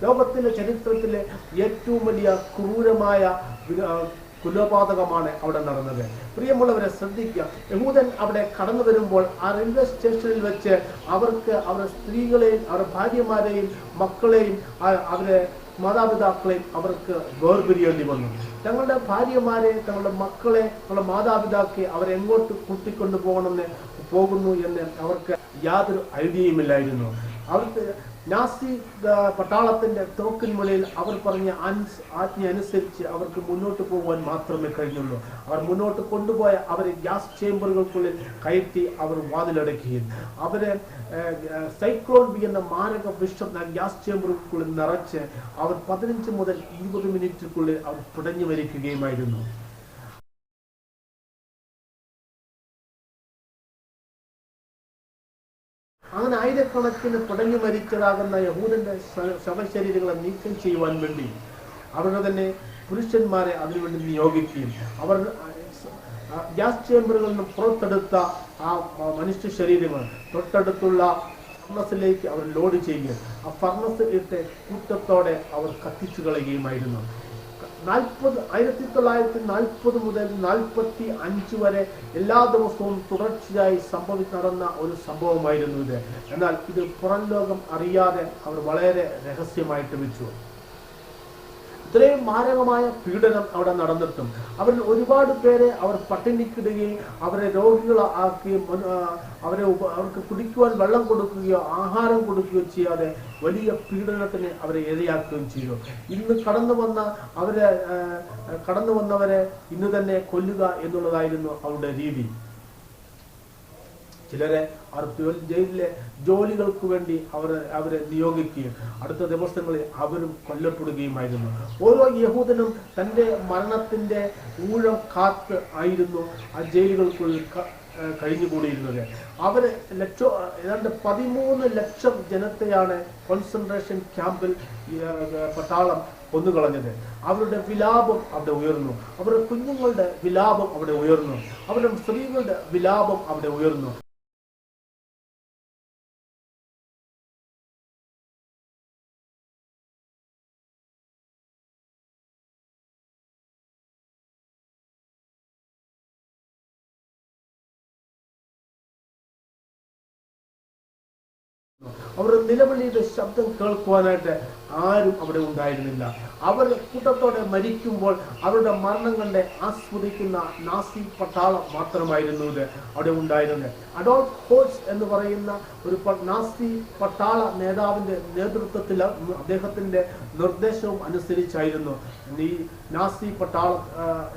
ലോകത്തിലെ ചരിത്രത്തിലെ ഏറ്റവും വലിയ ക്രൂരമായ കുലപാതകമാണ് അവിടെ നടന്നത്. പ്രിയമുള്ളവരെ ശ്രദ്ധിക്കുക, യഹൂദൻ അവിടെ കടന്നു വരുമ്പോൾ ആ റെയിൽവേ സ്റ്റേഷനിൽ വെച്ച് അവരുടെ സ്ത്രീകളെയും അവരുടെ ഭാര്യമാരെയും മക്കളെയും അവരെ മാതാപിതാക്കളെയും അവർക്ക് വേർപിരിയേണ്ടി വന്നു. തങ്ങളുടെ ഭാര്യമാരെ, തങ്ങളുടെ മക്കളെ, തങ്ങളുടെ മാതാപിതാക്കളെ അവരെങ്ങോട്ട് കൂട്ടിക്കൊണ്ടു പോകുന്നു എന്ന് അവർക്ക് യാതൊരു ഐഡിയയുമില്ലായിരുന്നു. അവർക്ക് നാസി പട്ടാളത്തിന്റെ തോക്കിൻ മുലയിൽ അവർ പറഞ്ഞ ആജ്ഞ അനുസരിച്ച് അവർക്ക് മുന്നോട്ട് പോകുവാൻ മാത്രമേ കഴിഞ്ഞുള്ളൂ. അവർ മുന്നോട്ട് കൊണ്ടുപോയ അവരെ ഗ്യാസ് ചേമ്പറുകൾക്കുള്ളിൽ കയറ്റി അവർ വാതിലടക്കുകയും അവരെ സൈക്ലോൺ ബി എന്ന മാരക വിഷം ഗ്യാസ് ചേമ്പറുകൾക്കുള്ളിൽ നിറച്ച് അവർ 15 മുതൽ 20 മിനിറ്റിനുള്ളിൽ അവർ പിടഞ്ഞു മരിക്കുകയുമായിരുന്നു. അങ്ങനെ ആയിരക്കണക്കിന് പിടഞ്ഞു മരിച്ചതാകുന്ന യഹൂദന്റെ ശവശരീരങ്ങളെ നീക്കം ചെയ്യുവാൻ വേണ്ടി അവരുടെ തന്നെ പുരുഷന്മാരെ അതിനുവേണ്ടി നിയോഗിക്കുകയും അവർ ഗ്യാസ് ചേമ്പറുകളിൽ നിന്ന് പുറത്തെടുത്ത ആ മനുഷ്യ ശരീരങ്ങൾ തൊട്ടടുത്തുള്ള ഫർണസിലേക്ക് അവർ ലോഡ് ചെയ്യുകയും ആ ഫർണസ് ഇട്ട് കൂട്ടത്തോടെ അവർ കത്തിച്ചു കളയുകയുമായിരുന്നു. 1940 മുതൽ 45 വരെ എല്ലാ ദിവസവും തുടർച്ചയായി നടന്ന ഒരു സംഭവമായിരുന്നു ഇത്. എന്നാൽ ഇത് പുറം ലോകം അറിയാതെ അവർ വളരെ രഹസ്യമായിട്ട് വെച്ചു. ഇത്രയും മാരകമായ പീഡനം അവിടെ നടന്നിട്ടും അവരിൽ ഒരുപാട് പേരെ അവർ പട്ടിണിക്കിടുകയും അവരെ രോഗികളാക്കുകയും അവർക്ക് കുടിക്കുവാൻ വെള്ളം കൊടുക്കുകയോ ആഹാരം കൊടുക്കുകയോ ചെയ്യാതെ വലിയ പീഡനത്തിന് അവരെ ഇരയാക്കുകയും ചെയ്തു. ഇന്ന് കടന്നു വന്നവരെ ഇന്ന് തന്നെ കൊല്ലുക എന്നുള്ളതായിരുന്നു അവരുടെ രീതി. ചിലരെ ജയിലിലെ ജോലികൾക്ക് വേണ്ടി അവരെ നിയോഗിക്കുകയും അടുത്ത ദിവസങ്ങളിൽ അവരും കൊല്ലപ്പെടുകയുമായിരുന്നു. ഓരോ യഹൂദനും തന്റെ മരണത്തിന്റെ ഊഴം കാത്ത് ആയിരുന്നു ആ ജയിലുകൾക്കുള്ളിൽ കഴിഞ്ഞുകൂടിയിരുന്നത്. അവര് ഏതാണ്ട് 13 ലക്ഷം ജനത്തെയാണ് കോൺസെൻട്രേഷൻ ക്യാമ്പിൽ പട്ടാളം കൊന്നുകളഞ്ഞത്. അവരുടെ വിലാപം അവിടെ ഉയർന്നു, അവരുടെ കുഞ്ഞുങ്ങളുടെ വിലാപം അവിടെ ഉയർന്നു, അവരുടെ സ്ത്രീകളുടെ വിലാപം അവിടെ ഉയർന്നു. അവരുടെ നിലവിളിയുടെ ശബ്ദം കേൾക്കുവാനായിട്ട് ആരും അവിടെ ഉണ്ടായിരുന്നില്ല. അവർ കൂട്ടത്തോടെ മരിക്കുമ്പോൾ അവരുടെ മരണം കണ്ട് ആസ്വദിക്കുന്ന നാസി പട്ടാളം മാത്രമായിരുന്നു ഇത് അവിടെ ഉണ്ടായിരുന്നത്. അഡോൾഫ് ഹോൾസ് എന്ന് പറയുന്ന ഒരു നാസി പട്ടാള നേതാവിന്റെ നേതൃത്വത്തിൽ അദ്ദേഹത്തിന്റെ നിർദ്ദേശവും അനുസരിച്ചായിരുന്നു ഈ നാസി പട്ടാളം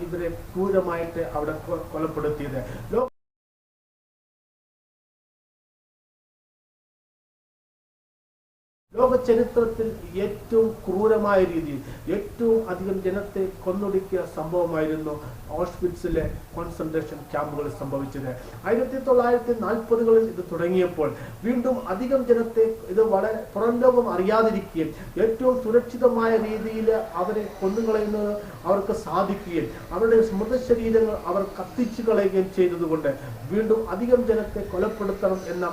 ഇവരെ ക്രൂരമായിട്ട് അവിടെ കൊലപ്പെടുത്തിയത്. ലോക ചരിത്രത്തിൽ ഏറ്റവും ക്രൂരമായ രീതിയിൽ ഏറ്റവും അധികം ജനത്തെ കൊന്നൊടുക്കിയ സംഭവമായിരുന്നു ഓഷ്വിറ്റ്സിലെ കോൺസെൻട്രേഷൻ ക്യാമ്പുകളിൽ സംഭവിച്ചത്. 1940-കളിൽ ഇത് തുടങ്ങിയപ്പോൾ വീണ്ടും അധികം ജനത്തെ ഇത് വളരെ പുറം ലോകം അറിയാതിരിക്കുകയും ഏറ്റവും സുരക്ഷിതമായ രീതിയിൽ അവരെ കൊന്നുകളയുന്നത് അവർക്ക് സാധിക്കുകയും അവരുടെ മൃതശരീരങ്ങൾ അവർ കത്തിച്ചു കളയുകയും ചെയ്തതുകൊണ്ട് വീണ്ടും അധികം ജനത്തെ കൊലപ്പെടുത്തണം എന്ന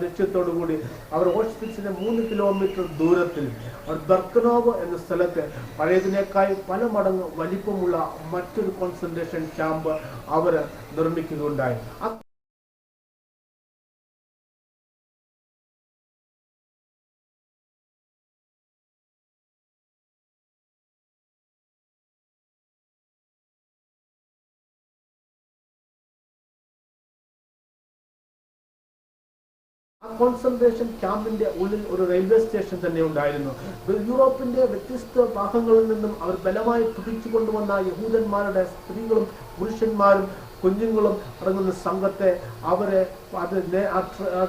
ലക്ഷ്യത്തോടു കൂടി അവർ ഓഷ്വിറ്റ്സിന്റെ 3 കിലോമീറ്റർ ദൂരത്തിൽ ബർക്കനോവ് എന്ന സ്ഥലത്ത് പഴയതിനേക്കാൾ പല മടങ്ങ് വലിപ്പമുള്ള മറ്റൊരു കോൺസെൻട്രേഷൻ ക്യാമ്പ് അവർ നിർമ്മിക്കുകയുണ്ടായി. കോൺസെൻട്രേഷൻ ക്യാമ്പിന്റെ ഉള്ളിൽ ഒരു റെയിൽവേ സ്റ്റേഷൻ തന്നെ ഉണ്ടായിരുന്നു. യൂറോപ്പിന്റെ വ്യത്യസ്ത ഭാഗങ്ങളിൽ നിന്നും അവർ ബലമായി പിടിച്ചു കൊണ്ടുവന്ന യഹൂദന്മാരുടെ സ്ത്രീകളും പുരുഷന്മാരും കുഞ്ഞുങ്ങളും അടങ്ങുന്ന സംഘത്തെ അവരെ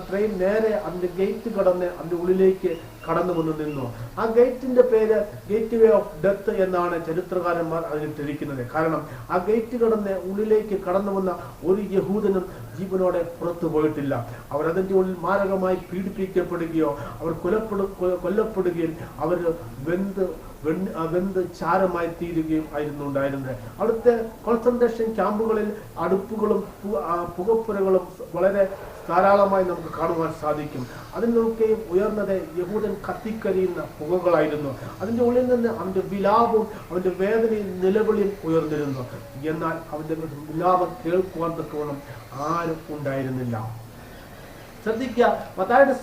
ട്രെയിൻ നേരെ അതിന്റെ ഗേറ്റ് കടന്ന് അതിന്റെ ഉള്ളിലേക്ക് കടന്നു വന്ന് നിന്നു. ആ ഗേറ്റിന്റെ പേര് ഗേറ്റ് വേ ഓഫ് ഡെത്ത് എന്നാണ് ചരിത്രകാരന്മാർ അതിലിട്ടിരിക്കുന്നത്. കാരണം ആ ഗേറ്റ് കടന്ന് ഉള്ളിലേക്ക് കടന്നു വന്ന ഒരു യഹൂദനും ജീവനോടെ പുറത്തു പോയിട്ടില്ല. അവർ അതിന്റെ ഉള്ളിൽ മാരകമായി പീഡിപ്പിക്കപ്പെടുകയോ അവർ കൊല്ലപ്പെടുകയും അവർ വെന്ത് ചാരമായി തീരുകയും ആയിരുന്നു ഉണ്ടായിരുന്നത്. അവിടുത്തെ കോൺസെൻട്രേഷൻ ക്യാമ്പുകളിൽ അടുപ്പുകളും പുകപ്പുരകളും വളരെ ധാരാളമായി നമുക്ക് കാണുവാൻ സാധിക്കും. അതിനൊക്കെയും ഉയർന്നത് യഹൂദൻ കത്തിക്കരിയുന്ന പുകകളായിരുന്നു. അതിൻ്റെ ഉള്ളിൽ നിന്ന് അവൻ്റെ വിലാപവും അവൻ്റെ വേദനയും നിലവിളിയും ഉയർന്നിരുന്നു. എന്നാൽ അവൻ്റെ വിലാപം കേൾക്കുവാൻ തക്കവണ്ണം ആരും ഉണ്ടായിരുന്നില്ല. ശ്രദ്ധിക്കുക, മത്തായിയുടെ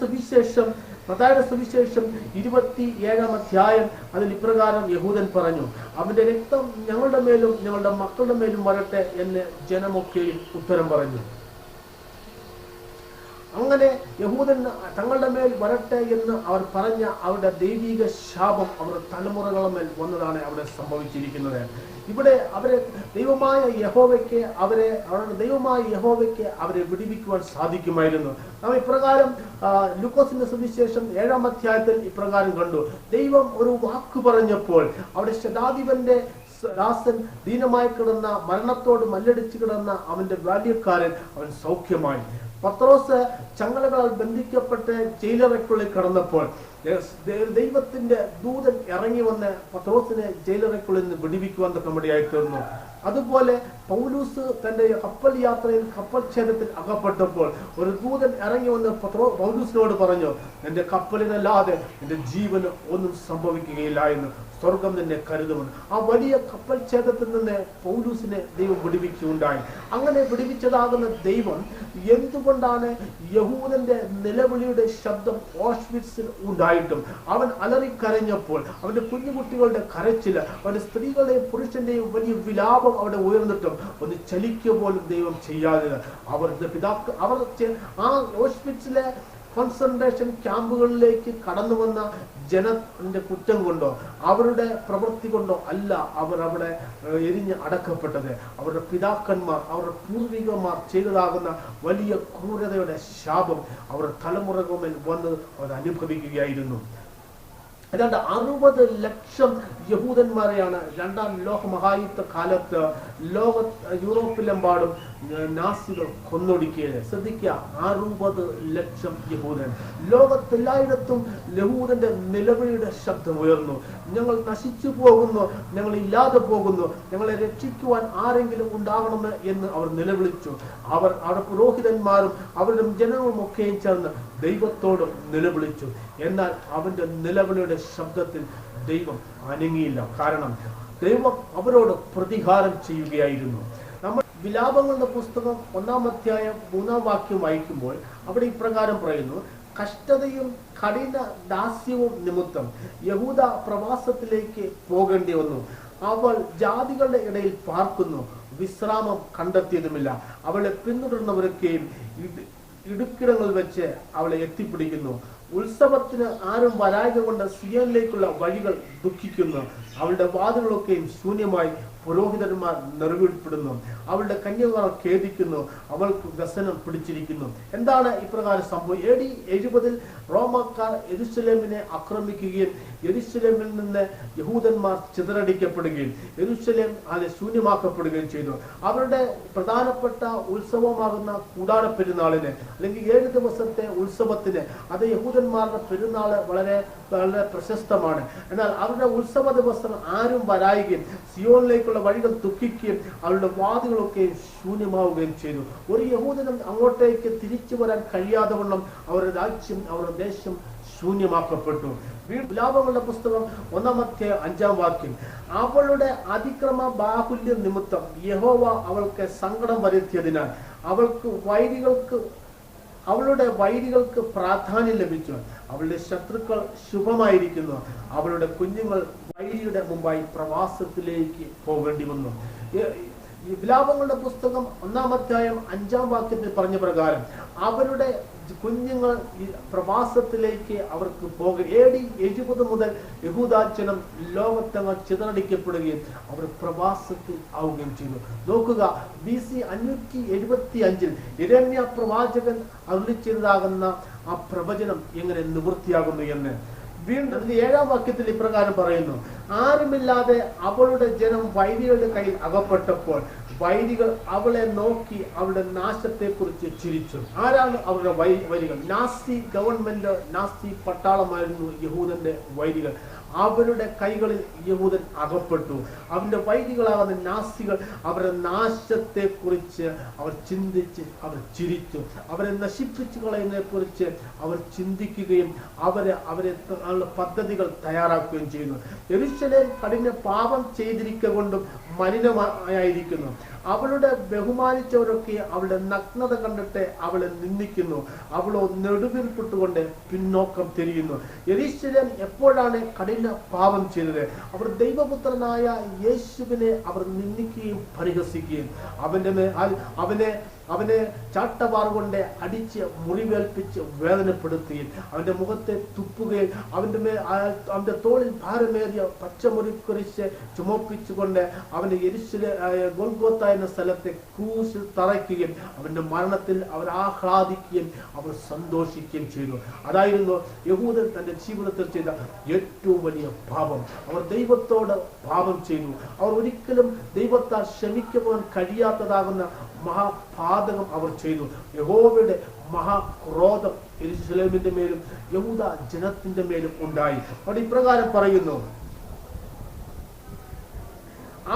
സുവിശേഷം 27-ാം അധ്യായം അതിൽ ഇപ്രകാരം യഹൂദൻ പറഞ്ഞു, അവന്റെ രക്തം ഞങ്ങളുടെ മേലും ഞങ്ങളുടെ മക്കളുടെ മേലും വരട്ടെ എന്ന് ജനമൊക്കെയും ഉത്തരം പറഞ്ഞു. അങ്ങനെ യഹൂദൻ തങ്ങളുടെ മേൽ വരട്ടെ എന്ന് അവർ പറഞ്ഞ അവരുടെ ദൈവിക ശാപം അവരുടെ തലമുറകളുടെ മേൽ വന്നതാണ് അവിടെ സംഭവിച്ചിരിക്കുന്നത്. ഇവിടെ അവരെ ദൈവമായ യഹോവയ്ക്ക് അവരെ വിടുവിക്കുവാൻ സാധിക്കുമായിരുന്നു. നാം ഇപ്രകാരം ലൂക്കോസിന്റെ സുവിശേഷം 7-ാം അധ്യായത്തിൽ ഇപ്രകാരം കണ്ടു. ദൈവം ഒരു വാക്ക് പറഞ്ഞപ്പോൾ അവിടെ ശതാധിപന്റെ ദാസൻ ദീനമായി കിടന്ന, മരണത്തോട് മല്ലടിച്ചു കിടന്ന അവന്റെ ബാല്യക്കാരൻ അവൻ സൗഖ്യമായി. പത്രോസ് ചങ്ങലകളാൽ ബന്ധിക്കപ്പെട്ട് ജയിലറയ്ക്കുള്ളിൽ കടന്നപ്പോൾ ദൈവത്തിന്റെ ദൂതൻ ഇറങ്ങി വന്ന് പത്രോസിനെ ജയിലറയ്ക്കുള്ളിൽ നിന്ന് വിടുവിക്കുവാൻ തക്കമടിയായി തീർന്നു. അതുപോലെ പൗലൂസ് തന്റെ കപ്പൽ യാത്രയിൽ കപ്പൽ ഛേദത്തിൽ അകപ്പെട്ടപ്പോൾ ഒരു ദൂതൻ ഇറങ്ങി വന്ന് പൗലൂസിനോട് പറഞ്ഞു, എന്റെ കപ്പലിനല്ലാതെ എന്റെ ജീവന് ഒന്നും സംഭവിക്കുകയില്ല എന്ന് സ്വർഗം നിന്നെ കരുതുമെന്ന്. ആ വലിയ കപ്പൽ ഛേദത്തിൽ നിന്ന് പൗലൂസിനെ ദൈവം വിടുവിക്കുകയുണ്ടായി. അങ്ങനെ വിടുവിച്ചതാകുന്ന ദൈവം എന്തുകൊണ്ടാണ് യഹൂദന്റെ നിലവിളിയുടെ ശബ്ദം ഓഷ്വിറ്റ്സിൽ ഉണ്ടായിട്ടും അവൻ അലറിക്കരഞ്ഞപ്പോൾ അവന്റെ കുഞ്ഞുകുട്ടികളുടെ കരച്ചില്, അവന്റെ സ്ത്രീകളുടെയും പുരുഷന്റെയും വലിയ വിലാപം അവിടെ ഉയർന്നിട്ടും ഒന്ന് ചലിക്കുക പോലും ദൈവം ചെയ്യാതെ അവർ ആ ഓഷ്വിറ്റ്സിലെ കോൺസെൻട്രേഷൻ ക്യാമ്പുകളിലേക്ക് കടന്നു വന്ന ജനത്തിന്റെ കുറ്റം കൊണ്ടോ അവരുടെ പ്രവൃത്തി കൊണ്ടോ അല്ല അവർ അവിടെ എരിഞ്ഞ് അടക്കപ്പെട്ടത്. അവരുടെ പിതാക്കന്മാർ, അവരുടെ പൂർവികന്മാർ ചെയ്തതാകുന്ന വലിയ ക്രൂരതയുടെ ശാപം അവരുടെ തലമുറകളിൽ വന്ന് അവർ അനുഭവിക്കുകയായിരുന്നു. ഏതാണ്ട് 60 ലക്ഷം യഹൂദന്മാരെയാണ് 2-ാം ലോകമഹായുദ്ധ കാലത്ത് യൂറോപ്പിലെമ്പാടും നാസികൾ കൊന്നൊടുക്കിയത്. ശ്രദ്ധിക്കുക, 60 ലക്ഷം യഹൂദൻ. ലോകത്തെല്ലായിടത്തും യഹൂദന്റെ നിലവിളിയുടെ ശബ്ദം ഉയർന്നു. ഞങ്ങൾ നശിച്ചു പോകുന്നു, ഞങ്ങൾ ഇല്ലാതെ പോകുന്നു, ഞങ്ങളെ രക്ഷിക്കുവാൻ ആരെങ്കിലും ഉണ്ടാകണമെന്ന് എന്ന് അവർ നിലവിളിച്ചു. അവരുടെ പുരോഹിതന്മാരും അവരുടെ ജനങ്ങളും ഒക്കെയും ചേർന്ന് ദൈവത്തോട് നിലവിളിച്ചു. എന്നാൽ അവന്റെ നിലവിളിയുടെ ശബ്ദത്തിൽ ദൈവം അനങ്ങിയില്ല. കാരണം ദൈവം അവരോട് പ്രതികാരം ചെയ്യുകയായിരുന്നു. നമ്മൾ വിലാപങ്ങളുടെ പുസ്തകം 1-ാം അധ്യായം 3-ാം വാക്യം വായിക്കുമ്പോൾ അവിടെ ഇപ്രകാരം പറയുന്നു, കഷ്ടതയും കഠിന ദാസ്യവും നിമിത്തം യഹൂദ പ്രവാസത്തിലേക്ക് പോകേണ്ടി വന്നു. അവൾ ജാതികളുടെ ഇടയിൽ പാർക്കുന്നു, വിശ്രാമം കണ്ടെത്തിയതുമില്ല. അവളെ പിന്തുടർന്നവരൊക്കെയും ഇടുക്കിടങ്ങൾ വെച്ച് അവളെ എത്തിപ്പിടിക്കുന്നു. ഉത്സവത്തിന് ആരും വരായ്ക കൊണ്ട് സിയോനിലേക്കുള്ള വഴികൾ ദുഃഖിക്കുന്നു. അവളുടെ വാതിലുകളൊക്കെയും ശൂന്യമായി പുരോഹിതന്മാർ നിറവിൽപ്പെടുന്നു. അവളുടെ കന്യകമാർ ഖേദിക്കുന്നു, അവൾക്ക് വ്യസനം പിടിച്ചിരിക്കുന്നു. എന്താണ് ഇപ്രകാരം സംഭവം? AD 70 റോമാക്കാർ യെരൂശലേമിനെ ആക്രമിക്കുകയും യെരൂശലേമിൽ നിന്ന് യഹൂദന്മാർ ചിതറടിക്കപ്പെടുകയും യെരൂശലേം അത് ശൂന്യമാക്കപ്പെടുകയും ചെയ്തു. അവരുടെ പ്രധാനപ്പെട്ട ഉത്സവമാകുന്ന കൂടാര പെരുന്നാളിന് അല്ലെങ്കിൽ 7 ദിവസത്തെ ഉത്സവത്തിന്, അത് യഹൂദന്മാരുടെ പെരുന്നാള് വളരെ വളരെ പ്രശസ്തമാണ്. എന്നാൽ അവരുടെ ഉത്സവ ദിവസം ആരും വരായുകയും സിയോനിലേക്കുള്ള വഴികൾ ദുഃഖിക്കുകയും അവരുടെ വാതികളൊക്കെ ശൂന്യമാവുകയും ചെയ്തു. ഒരു യഹൂദനും അങ്ങോട്ടേക്ക് തിരിച്ചു വരാൻ കഴിയാതെ വണ്ണം അവരുടെ രാജ്യം, അവരുടെ ദേശം ശൂന്യമാക്കപ്പെട്ടു. വിലാപങ്ങളുടെ പുസ്തകം 1-ാം അധ്യായം 5-ാം വാക്യം, അവളുടെ അതിക്രമ ബാഹുല്യ നിമിത്തം യഹോവ അവൾക്ക് സങ്കടം വരുത്തിയതിനാൽ അവളുടെ വൈരികൾക്ക് പ്രാധാന്യം ലഭിച്ചു. അവളുടെ ശത്രുക്കൾ ശുഭമായിരിക്കുന്നു. അവളുടെ കുഞ്ഞുങ്ങൾ വൈരിയുടെ മുമ്പായി പ്രവാസത്തിലേക്ക് പോകേണ്ടി വന്നു. ഈ വിലാപങ്ങളുടെ പുസ്തകം 1-ാം അധ്യായം 5-ാം വാക്യത്തിൽ പറഞ്ഞ പ്രകാരം അവരുടെ കുഞ്ഞുങ്ങൾ ഈ പ്രവാസത്തിലേക്ക് അവർക്ക് AD 70 മുതൽ യഹൂദാജനം ലോകത്തങ്ങൾ ചിതറടിക്കപ്പെടുകയും അവർ പ്രവാസത്തിൽ ആവുകയും ചെയ്തു. നോക്കുക, BC 575 യിരെമ്യാ പ്രവാചകൻ അരുളിച്ചതാകുന്ന ആ പ്രവചനം എങ്ങനെ നിവൃത്തിയാകുന്നു എന്ന്. വീണ്ടും 7-ാം വാക്യത്തിൽ ഇപ്രകാരം പറയുന്നു, ആരുമില്ലാതെ അവളുടെ ജനം വൈരികളുടെ കയ്യിൽ അകപ്പെട്ടപ്പോൾ വൈരികൾ അവളെ നോക്കി അവളുടെ നാശത്തെ കുറിച്ച് ചിരിച്ചു. ആരാണ് അവരുടെ വൈരികൾ? നാസി ഗവൺമെന്റ്, നാസി പട്ടാളമായിരുന്നു യഹൂദന്റെ വൈരികൾ. അവരുടെ കൈകളിൽ യഹൂദൻ അകപ്പെട്ടു. അവന്റെ വൈരികളാകുന്ന നാസികൾ അവരുടെ നാശത്തെ കുറിച്ച് അവർ ചിന്തിച്ച് അവർ ചിരിച്ചു. അവരെ നശിപ്പിച്ചു കളയുന്നതിനെ കുറിച്ച് അവർ ചിന്തിക്കുകയും അവരെ പദ്ധതികൾ തയ്യാറാക്കുകയും ചെയ്യുന്നു. യെരൂശലേം കഠിന പാപം ചെയ്തിരിക്കൊണ്ടും മലിനമായിരിക്കുന്നു. അവളുടെ ബഹുമാനിച്ചവരൊക്കെ അവളുടെ നഗ്നത കണ്ടിട്ട് അവളെ നിന്ദിക്കുന്നു. അവളോ നെടുവീർപ്പിട്ടുകൊണ്ട് പിന്നോക്കം തിരിയുന്നു. യെരൂശലേം എപ്പോഴാണ് കഠിന പാപം ചെയ്തത്? അവർ ദൈവപുത്രനായ യേശുവിനെ അവർ നിന്ദിക്കുകയും പരിഹസിക്കുകയും അവനെ ചാട്ടവാർ കൊണ്ട് അടിച്ച് മുറിവേൽപ്പിച്ച് വേദനപ്പെടുത്തുകയും അവന്റെ മുഖത്തെ തുപ്പുകയും അവന്റെ തോളിൽ ഭാരമേറിയ പച്ചമുറിക്കുറിച്ച് ചുമപ്പിച്ചുകൊണ്ട് അവന്റെ ഗൊൽഗോത്ത എന്ന സ്ഥലത്തെ ക്രൂശിൽ തറയ്ക്കുകയും അവന്റെ മരണത്തിൽ അവർ ആഹ്ലാദിക്കുകയും അവർ സന്തോഷിക്കുകയും ചെയ്തു. അതായിരുന്നു യഹൂദൻ തന്റെ ജീവിതത്തിൽ ചെയ്ത ഏറ്റവും വലിയ പാപം. അവർ ദൈവത്തോട് പാപം ചെയ്തു. അവർ ഒരിക്കലും ദൈവത്താൽ ക്ഷമിക്കുവാൻ കഴിയാത്തതാകുന്ന മഹാപാതകം അവർ ചെയ്തു. യഹോവയുടെ മഹാക്രോധം യെരൂശലേമിന്റെ മേലും യഹൂദ ജനത്തിന്റെ മേലും ഉണ്ടായി. അവിടെ ഇപ്രകാരം പറയുന്നു,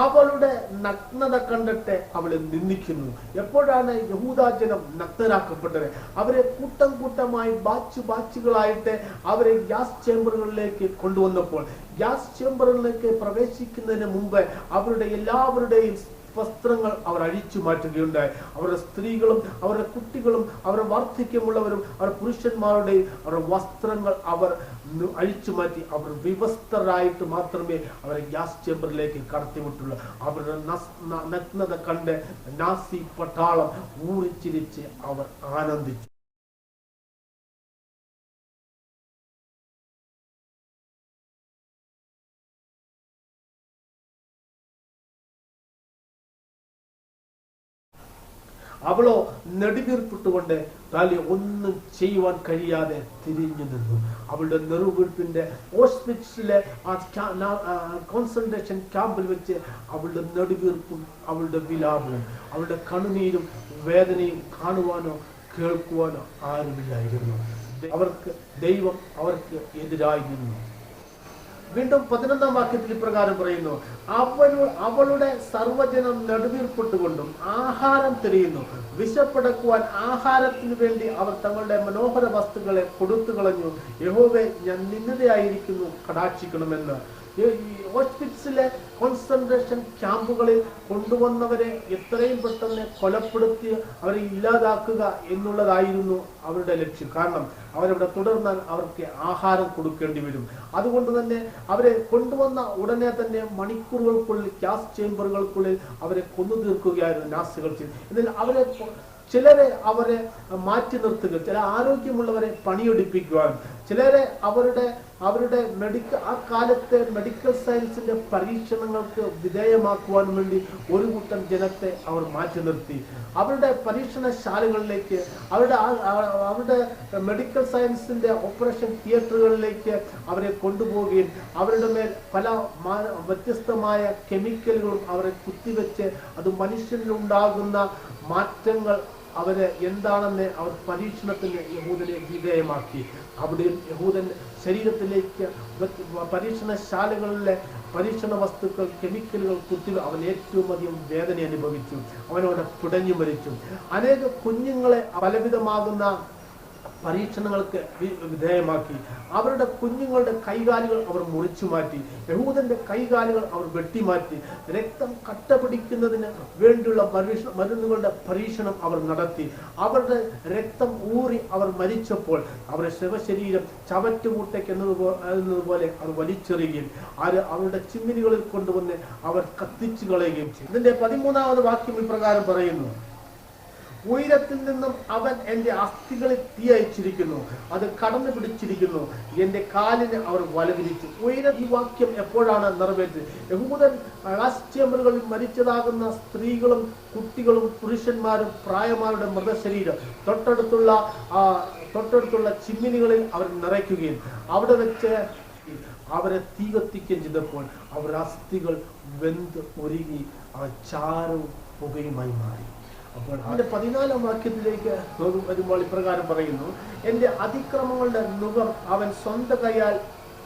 അവളുടെ നഗ്നത കണ്ടിട്ട് അവളെ നിന്ദിക്കുന്നു. എപ്പോഴാണ് യഹൂദാജനം നഗ്നരാക്കപ്പെട്ടത്? അവരെ കൂട്ടം കൂട്ടമായി ബാച്ചുകളായിട്ട് അവരെ ഗ്യാസ് ചേംബറുകളിലേക്ക് കൊണ്ടുവന്നപ്പോൾ ഗ്യാസ് ചേംബറുകളിലേക്ക് പ്രവേശിക്കുന്നതിന് മുമ്പ് അവരുടെ എല്ലാവരുടെയും വസ്ത്രങ്ങൾ അവർ അഴിച്ചു മാറ്റുകയുണ്ടായി. അവരുടെ സ്ത്രീകളും അവരുടെ കുട്ടികളും അവരുടെ വാർദ്ധക്യമുള്ളവരും അവരുടെ പുരുഷന്മാരുടെയും അവരുടെ വസ്ത്രങ്ങൾ അവർ അഴിച്ചു മാറ്റി അവർ വിവസ്ത്രരായിട്ട് മാത്രമേ അവരെ ഗ്യാസ് ചേംബറിലേക്ക് കടത്തിവിട്ടുള്ളൂ. അവരുടെ നഗ്നത കണ്ട് നാസി പട്ടാളം ഊറിച്ചിരിച്ച് അവർ ആനന്ദിച്ചു. അവളോ നെടുവീർപ്പിട്ടുകൊണ്ട് ഒന്നും ചെയ്യുവാൻ കഴിയാതെ തിരിഞ്ഞു നിന്നു. അവളുടെ നെറുവീർപ്പിന്റെ ഓസ്വിറ്റ്സിലെ കോൺസെൻട്രേഷൻ ക്യാമ്പിൽ വെച്ച് അവളുടെ നെടുവീർപ്പും അവളുടെ വിലാപവും അവളുടെ കണ്ണുനീരും വേദനയും കാണുവാനോ കേൾക്കുവാനോ ആരുമില്ലായിരുന്നു. ദൈവം അവർക്ക് എതിരായി നിന്നു. വീണ്ടും 11-ാം വാക്യത്തിൽ ഇപ്രകാരം പറയുന്നു, അവളുടെ സർവ്വജനം നെടുവീർപ്പിട്ടുകൊണ്ടും ആഹാരം തിരയുന്നു. വിശപ്പടക്കുവാൻ ആഹാരത്തിനു വേണ്ടി അവർ തങ്ങളുടെ മനോഹര വസ്തുക്കളെ കൊടുത്തു കളഞ്ഞു. യഹോവേ, ഞാൻ നിന്ദിതയായിരിക്കുന്നു, കടാക്ഷിക്കണമെന്ന്. ഓസ്വിറ്റ്സിലെ കോൺസെൻട്രേഷൻ ക്യാമ്പുകളിൽ കൊണ്ടുവന്നവരെ എത്രയും പെട്ടെന്ന് കൊലപ്പെടുത്തി അവരെ ഇല്ലാതാക്കുക എന്നുള്ളതായിരുന്നു അവരുടെ ലക്ഷ്യം. കാരണം അവരവിടെ തുടർന്നാൽ അവർക്ക് ആഹാരം കൊടുക്കേണ്ടി വരും. അതുകൊണ്ട് തന്നെ അവരെ കൊണ്ടുവന്ന ഉടനെ തന്നെ മണിക്കൂറുകൾക്കുള്ളിൽ ഗ്യാസ് ചേംബറുകൾക്കുള്ളിൽ അവരെ കൊന്നു തീർക്കുകയായിരുന്നു നാസികൾ ചെയ്തു. എന്നാൽ ചിലരെ അവരെ മാറ്റി നിർത്തുക, ചില ആരോഗ്യമുള്ളവരെ പണിയെടുപ്പിക്കുവാൻ, ചിലരെ അവരുടെ ആ കാലത്തെ മെഡിക്കൽ സയൻസിന്റെ പരീക്ഷണങ്ങൾക്ക് വിധേയമാക്കുവാൻ വേണ്ടി ഒരു കൂട്ടം ജനത്തെ അവർ മാറ്റി നിർത്തി. അവരുടെ പരീക്ഷണശാലകളിലേക്ക്, അവരുടെ മെഡിക്കൽ സയൻസിന്റെ ഓപ്പറേഷൻ തിയേറ്ററുകളിലേക്ക് അവരെ കൊണ്ടുപോവുകയും അവരുടെ മേൽ പല വ്യത്യസ്തമായ കെമിക്കലുകളും അവരെ കുത്തിവെച്ച് അത് മനുഷ്യനിലുണ്ടാകുന്ന മാറ്റങ്ങൾ അവരെ എന്താണെന്ന് അവർ പരീക്ഷണത്തിന് യഹൂദനെ വിധേയമാക്കി. അവിടെ യഹൂദൻ ശരീരത്തിലേക്ക് പരീക്ഷണശാലകളിലെ പരീക്ഷണ വസ്തുക്കൾ, കെമിക്കലുകൾ കുത്തി അവൻ ഏറ്റവും അധികം വേദന അനുഭവിച്ചു. അവനോട് പിടഞ്ഞു മരിച്ചു. അനേക കുഞ്ഞുങ്ങളെ പലവിധമാകുന്ന പരീക്ഷണങ്ങൾക്ക് വിധേയമാക്കി. അവരുടെ കുഞ്ഞുങ്ങളുടെ കൈകാലുകൾ അവർ മുറിച്ചു മാറ്റി. യഹൂദന്റെ കൈകാലുകൾ അവർ വെട്ടിമാറ്റി. രക്തം കട്ട പിടിക്കുന്നതിന് വേണ്ടിയുള്ള മരുന്നുകളുടെ പരീക്ഷണം അവർ നടത്തി. അവരുടെ രക്തം ഊറി അവർ മരിച്ചപ്പോൾ അവരുടെ ശവശരീരം ചവറ്റുകൂട്ടയ്ക്ക് എന്നതുപോലെ അവർ വലിച്ചെറിയുകയും അവരുടെ ചിമ്മിനികളിൽ കൊണ്ടുവന്ന് അവർ കത്തിച്ചു കളയുകയും ചെയ്തു. ഇതിന്റെ 13ാമത് വാക്യം ഇപ്രകാരം പറയുന്നു: ഉയരത്തിൽ നിന്നും അവൻ എൻ്റെ അസ്ഥികളിൽ തീ അയച്ചിരിക്കുന്നു, അത് കടന്നു പിടിച്ചിരിക്കുന്നു, എൻ്റെ കാലിന് അവർ വലവിരിച്ചു. ഈ വാക്യം എപ്പോഴാണ് നിറവേറ്റത്? യഹൂദൻ ചേമ്പറുകളിൽ മരിച്ചതാകുന്ന സ്ത്രീകളും കുട്ടികളും പുരുഷന്മാരും പ്രായമാരുടെ മൃതശരീരം തൊട്ടടുത്തുള്ള ചിമ്മിനികളിൽ അവർ നിറയ്ക്കുകയും അവിടെ വെച്ച് അവരെ തീ കത്തിക്കുകയും ചെയ്തപ്പോൾ അവർ അസ്ഥികൾ വെന്ത് ഒരുങ്ങി അവർ ചാരവും പുകയുമായി മാറി. അപ്പോൾ അതിന്റെ 14ാം വാക്യത്തിലേക്ക് വരുമ്പോൾ ഇപ്രകാരം പറയുന്നു: എൻ്റെ അതിക്രമങ്ങളുടെ നുകം അവൻ സ്വന്തം കൈയാൽ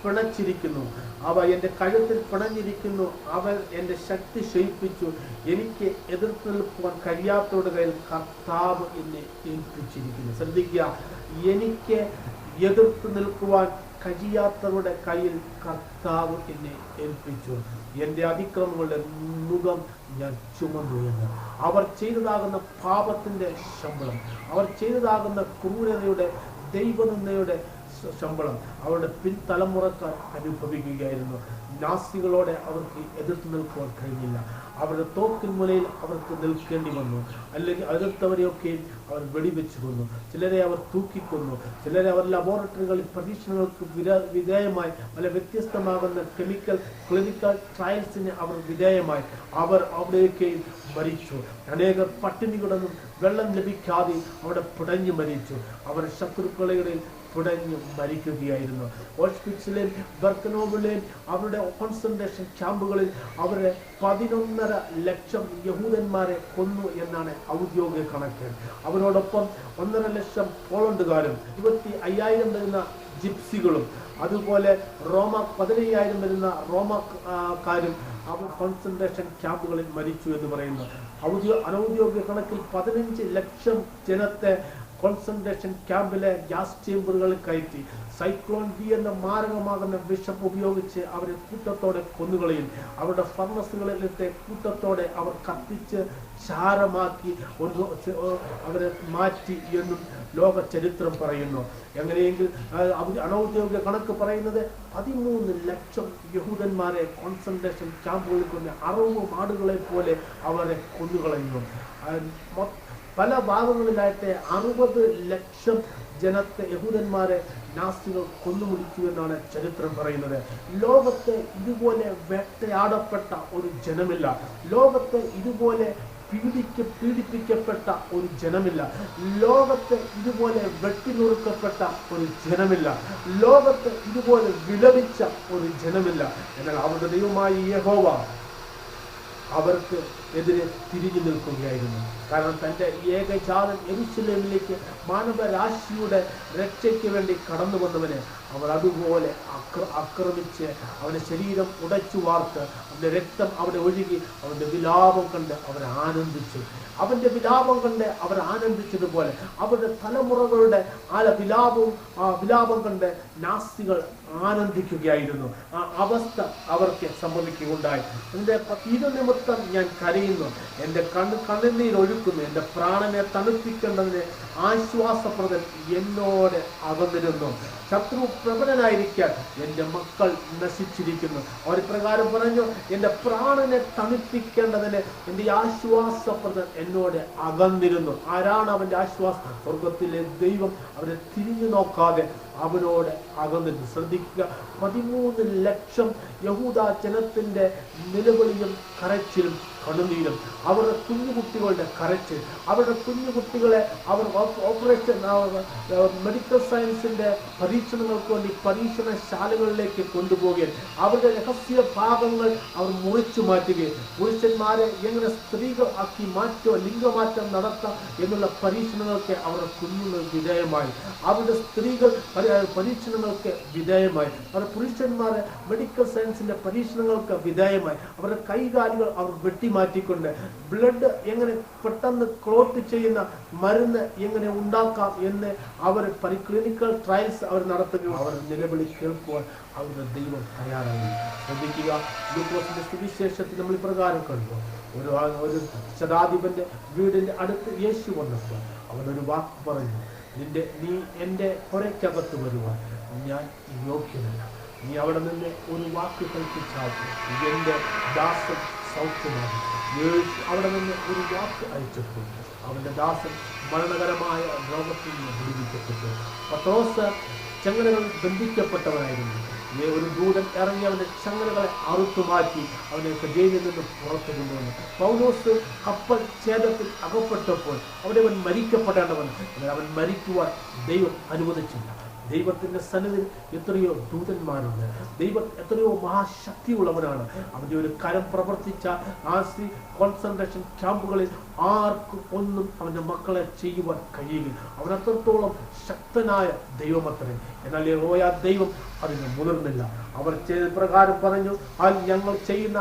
പിണച്ചിരിക്കുന്നു, അവ എൻ്റെ കഴുത്തിൽ പിണഞ്ഞിരിക്കുന്നു, അവൻ എൻ്റെ ശക്തി ക്ഷയിപ്പിച്ചു, എനിക്ക് എതിർത്ത് നിൽക്കുവാൻ കഴിയാത്തവരുടെ കയ്യിൽ കർത്താവ് എന്നെ ഏൽപ്പിച്ചിരിക്കുന്നു. ശ്രദ്ധിക്കുക, എനിക്ക് എതിർത്ത് നിൽക്കുവാൻ കഴിയാത്തവരുടെ കയ്യിൽ കർത്താവ് എന്നെ ഏൽപ്പിച്ചു. എൻ്റെ അതിക്രമങ്ങളുടെ നുകം ഞാൻ ചുമന്നു എന്ന്. അവർ ചെയ്തതാകുന്ന പാപത്തിന്റെ ശമ്പളം, അവർ ചെയ്തതാകുന്ന ക്രൂരതയുടെ ദൈവനിന്ദയുടെ ശമ്പളം അവരുടെ പിൻതലമുറക്കാർ അനുഭവിക്കുകയായിരുന്നു. നാസികളോടെ അവർക്ക് എതിർത്ത് നിൽക്കുവാൻ കഴിഞ്ഞില്ല. അവരുടെ തോക്കിൻ മുലയിൽ അവർക്ക് നിൽക്കേണ്ടി വന്നു. അല്ലെങ്കിൽ എതിർത്തവരെയൊക്കെയും അവർ വെടിവെച്ചു കൊന്നു. ചിലരെ അവർ തൂക്കിക്കൊന്നു. ചിലരെ അവർ ലബോറട്ടറികളിൽ പരീക്ഷണങ്ങൾക്ക് വിധേയമായി പല വ്യത്യസ്തമാകുന്ന ക്ലിനിക്കൽ ട്രയൽസിന് അവർ വിധേയമായി അവർ അവിടെയൊക്കെയും മരിച്ചു. അനേകർ പട്ടിണി കിടന്നും വെള്ളം ലഭിക്കാതെ അവിടെ പിടഞ്ഞു മരിച്ചു. അവർ ശത്രുക്കളുടെ പിടഞ്ഞു മരിക്കുകയായിരുന്നു. ഓഷ്വിറ്റ്സിലെയും ബർക്കനോവിലെയും അവരുടെ കോൺസെൻട്രേഷൻ ക്യാമ്പുകളിൽ അവരെ 11.5 ലക്ഷം യഹൂദന്മാരെ കൊന്നു എന്നാണ് ഔദ്യോഗിക കണക്ക്. അവരോടൊപ്പം 1.5 ലക്ഷം പോളണ്ടുകാരും 25,000 വരുന്ന ജിപ്സികളും അതുപോലെ 15,000 വരുന്ന റോമാക്കാരും അവർ കോൺസെൻട്രേഷൻ ക്യാമ്പുകളിൽ മരിച്ചു എന്ന് പറയുന്നു. അനൗദ്യോഗിക കണക്കിൽ 15 ലക്ഷം ജനത്തെ കോൺസെൻട്രേഷൻ ക്യാമ്പിലെ ഗ്യാസ് ചേമ്പറുകളിൽ കയറ്റി സൈക്ലോൺ ബി എന്ന മാരകമാകുന്ന വിഷം ഉപയോഗിച്ച് അവരെ കൂട്ടത്തോടെ കൊന്നുകളയും. അവരുടെ ഫർണസുകളിലത്തെ കൂട്ടത്തോടെ അവർ കത്തിച്ച് ചാരമാക്കി അവരെ മാറ്റി എന്നും ലോക ചരിത്രം പറയുന്നു. എങ്ങനെയെങ്കിൽ അനൗദ്യോഗിക കണക്ക് പറയുന്നത് 13 ലക്ഷം യഹൂദന്മാരെ കോൺസെൻട്രേഷൻ ക്യാമ്പുകളിൽ കൊണ്ട് 60 ആടുകളെ പോലെ അവരെ കൊന്നുകളയുന്നു. പല ഭാഗങ്ങളിലായിട്ട് 60 ലക്ഷം ജനത്തെ യഹൂദന്മാരെ നാസികൾ കൊന്നുമുടിച്ചു എന്നാണ് ചരിത്രം പറയുന്നത്. ലോകത്തെ ഇതുപോലെ വേട്ടയാടപ്പെട്ട ഒരു ജനമില്ല. ലോകത്തെ ഇതുപോലെ പീഡിപ്പിക്കപ്പെട്ട ഒരു ജനമില്ല. ലോകത്തെ ഇതുപോലെ വെട്ടിനുറുക്കപ്പെട്ട ഒരു ജനമില്ല. ലോകത്തെ ഇതുപോലെ വിലപിച്ച ഒരു ജനമില്ല. എന്നാൽ അവരുടെ ദൈവമായ യഹോവ അവർക്ക് എതിരെ തിരിഞ്ഞു നിൽക്കുകയായിരുന്നു. കാരണം തൻ്റെ ഏകജാതൻ യെരൂശലേമിലേക്ക് മാനവരാശിയുടെ രക്ഷയ്ക്ക് വേണ്ടി കടന്നു വന്നവനെ അവർ അതുപോലെ ആക്രമിച്ച് അവന്റെ ശരീരം ഉടച്ചു വാർത്ത് അവന്റെ രക്തം അവിടെ ഒഴുകി അവന്റെ വിലാപം കണ്ട് അവർ ആനന്ദിച്ചു. അവന്റെ വിലാപം കണ്ട് അവർ ആനന്ദിച്ചതുപോലെ അവരുടെ തലമുറകളുടെ വിലാപം കണ്ട് നാസികൾ ആനന്ദിക്കുകയായിരുന്നു. ആ അവസ്ഥ അവർക്ക് സംഭവിക്കുകയുണ്ടായി. ഇത് നിമിത്തം ഞാൻ കരയുന്നു, എൻ്റെ കണ്ണുനീരൊഴുക്കുന്നു, എൻ്റെ പ്രാണനെ തണുപ്പിക്കേണ്ടതിന് ആശ്വാസപ്രദൻ എന്നോട് അകന്നിരുന്നു. ശത്രു പ്രബലനായിരിക്കാൻ എൻ്റെ മക്കൾ നശിച്ചിരിക്കുന്നു. അവർ പ്രകാരം പറഞ്ഞു, എൻ്റെ പ്രാണനെ തണുപ്പിക്കേണ്ടതിന് എൻ്റെ ആശ്വാസപ്രദൻ എന്നോട് അകന്നിരുന്നു. ആരാണ് അവന്റെ ആശ്വാസം? സ്വർഗത്തിലെ ദൈവം. അവരെ തിരിഞ്ഞു നോക്കാതെ അവനോട് അകന്നിരുന്നു. ശ്രദ്ധിക്കുക, 13 ലക്ഷം യഹൂദ ജനത്തിന്റെ നിലവിളിയും കരച്ചിലും കണ്ണുനീരും, അവരുടെ കുഞ്ഞുകുട്ടികളുടെ കരച്ചിൽ, അവരുടെ കുഞ്ഞുകുട്ടികളെ അവർ ഓപ്പറേഷൻ മെഡിക്കൽ സയൻസിന്റെ പരീക്ഷണങ്ങൾക്ക് വേണ്ടി പരീക്ഷണശാലകളിലേക്ക് കൊണ്ടുപോകുകയും അവരുടെ രഹസ്യ ഭാഗങ്ങൾ അവർ മുറിച്ചു മാറ്റുകയും പുരുഷന്മാരെ എങ്ങനെ സ്ത്രീകൾ ആക്കി മാറ്റോ ലിംഗമാറ്റം നടത്താം എന്നുള്ള പരീക്ഷണങ്ങൾക്ക് അവരുടെ കുഞ്ഞുങ്ങൾ വിധേയമായി. അവരുടെ സ്ത്രീകൾ പരീക്ഷണങ്ങൾക്ക് വിധേയമായി. അവരുടെ പുരുഷന്മാരെ മെഡിക്കൽ സയൻസിന്റെ പരീക്ഷണങ്ങൾക്ക് വിധേയമായി. അവരുടെ കൈകാലുകൾ അവർ വെട്ടി മാറ്റിക്കൊണ്ട് ബ്ലഡ് എങ്ങനെ പെട്ടെന്ന് ക്ലോട്ട് ചെയ്യുന്ന മരുന്ന് എങ്ങനെ ഉണ്ടാക്കാം എന്ന് അവർ ക്ലിനിക്കൽ ട്രയൽസ് അവർ നടത്തുകയും അവർ നിലവിളി കേൾക്കുവാൻ അവരുടെ ദൈവം തയ്യാറായി. ശ്രദ്ധിക്കുക, ലൂക്കോസിന്റെ സുവിശേഷത്തിൽ നമ്മൾ ഇപ്രകാരം കണ്ടു. ഒരു ശതാധിപന്റെ വീടിന്റെ അടുത്ത് യേശു വന്നപ്പോൾ അവനൊരു വാക്ക് പറഞ്ഞു, നീ എൻ്റെ പുരയ്ക്കകത്ത് വരുവാൻ ഞാൻ യോഗ്യനല്ല. നീ അവിടെ നിന്ന് ഒരു വാക്ക് കൽപ്പിച്ചാൽ എൻ്റെ ദാസൻ സൗഖ്യമാകും. യേശു അവിടെ നിന്ന് ഒരു വാക്ക് അയച്ചപ്പോൾ അവന്റെ ദാസൻ മരണകരമായ രോഗത്തിൽ നിന്ന് വിടുവിക്കപ്പെട്ടു. പത്രോസ് ചങ്ങലകൾ ബന്ധിക്കപ്പെട്ടവനായിരുന്നു. ഒരു ദൂതൻ ഇറങ്ങി അവന്റെ ചങ്ങലകളെ അറുത്തുമാറ്റി അവനെ ജയിലിൽ നിന്ന് പുറത്തു കൊണ്ടുവന്നു. പൗലോസ് കപ്പൽ ഛേദത്തിൽ അകപ്പെട്ടപ്പോൾ അവിടെ അവൻ മരിക്കപ്പെടേണ്ടവൻ, അവൻ മരിക്കുവാൻ ദൈവം അനുവദിച്ചില്ല. ദൈവത്തിന്റെ സന്നിധിയിൽ എത്രയോ ദൂതന്മാരുണ്ട്. ദൈവം എത്രയോ മഹാശക്തിയുള്ളവനാണ്. അവന്റെ ഒരു കരം പ്രവർത്തിച്ച നാസി കോൺസെൻട്രേഷൻ ക്യാമ്പുകളിൽ ആർക്കും ഒന്നും അവന്റെ മക്കളെ ചെയ്യുവാൻ കഴിയില്ല. അവൻ അത്രത്തോളം ശക്തനായ ദൈവമത്രേ. എന്നാൽ യഹോവ ദൈവം അതിന് മുതിർന്നില്ല. അവർ ചെയ്ത പ്രകാരം പറഞ്ഞു, ഞങ്ങൾ ചെയ്യുന്ന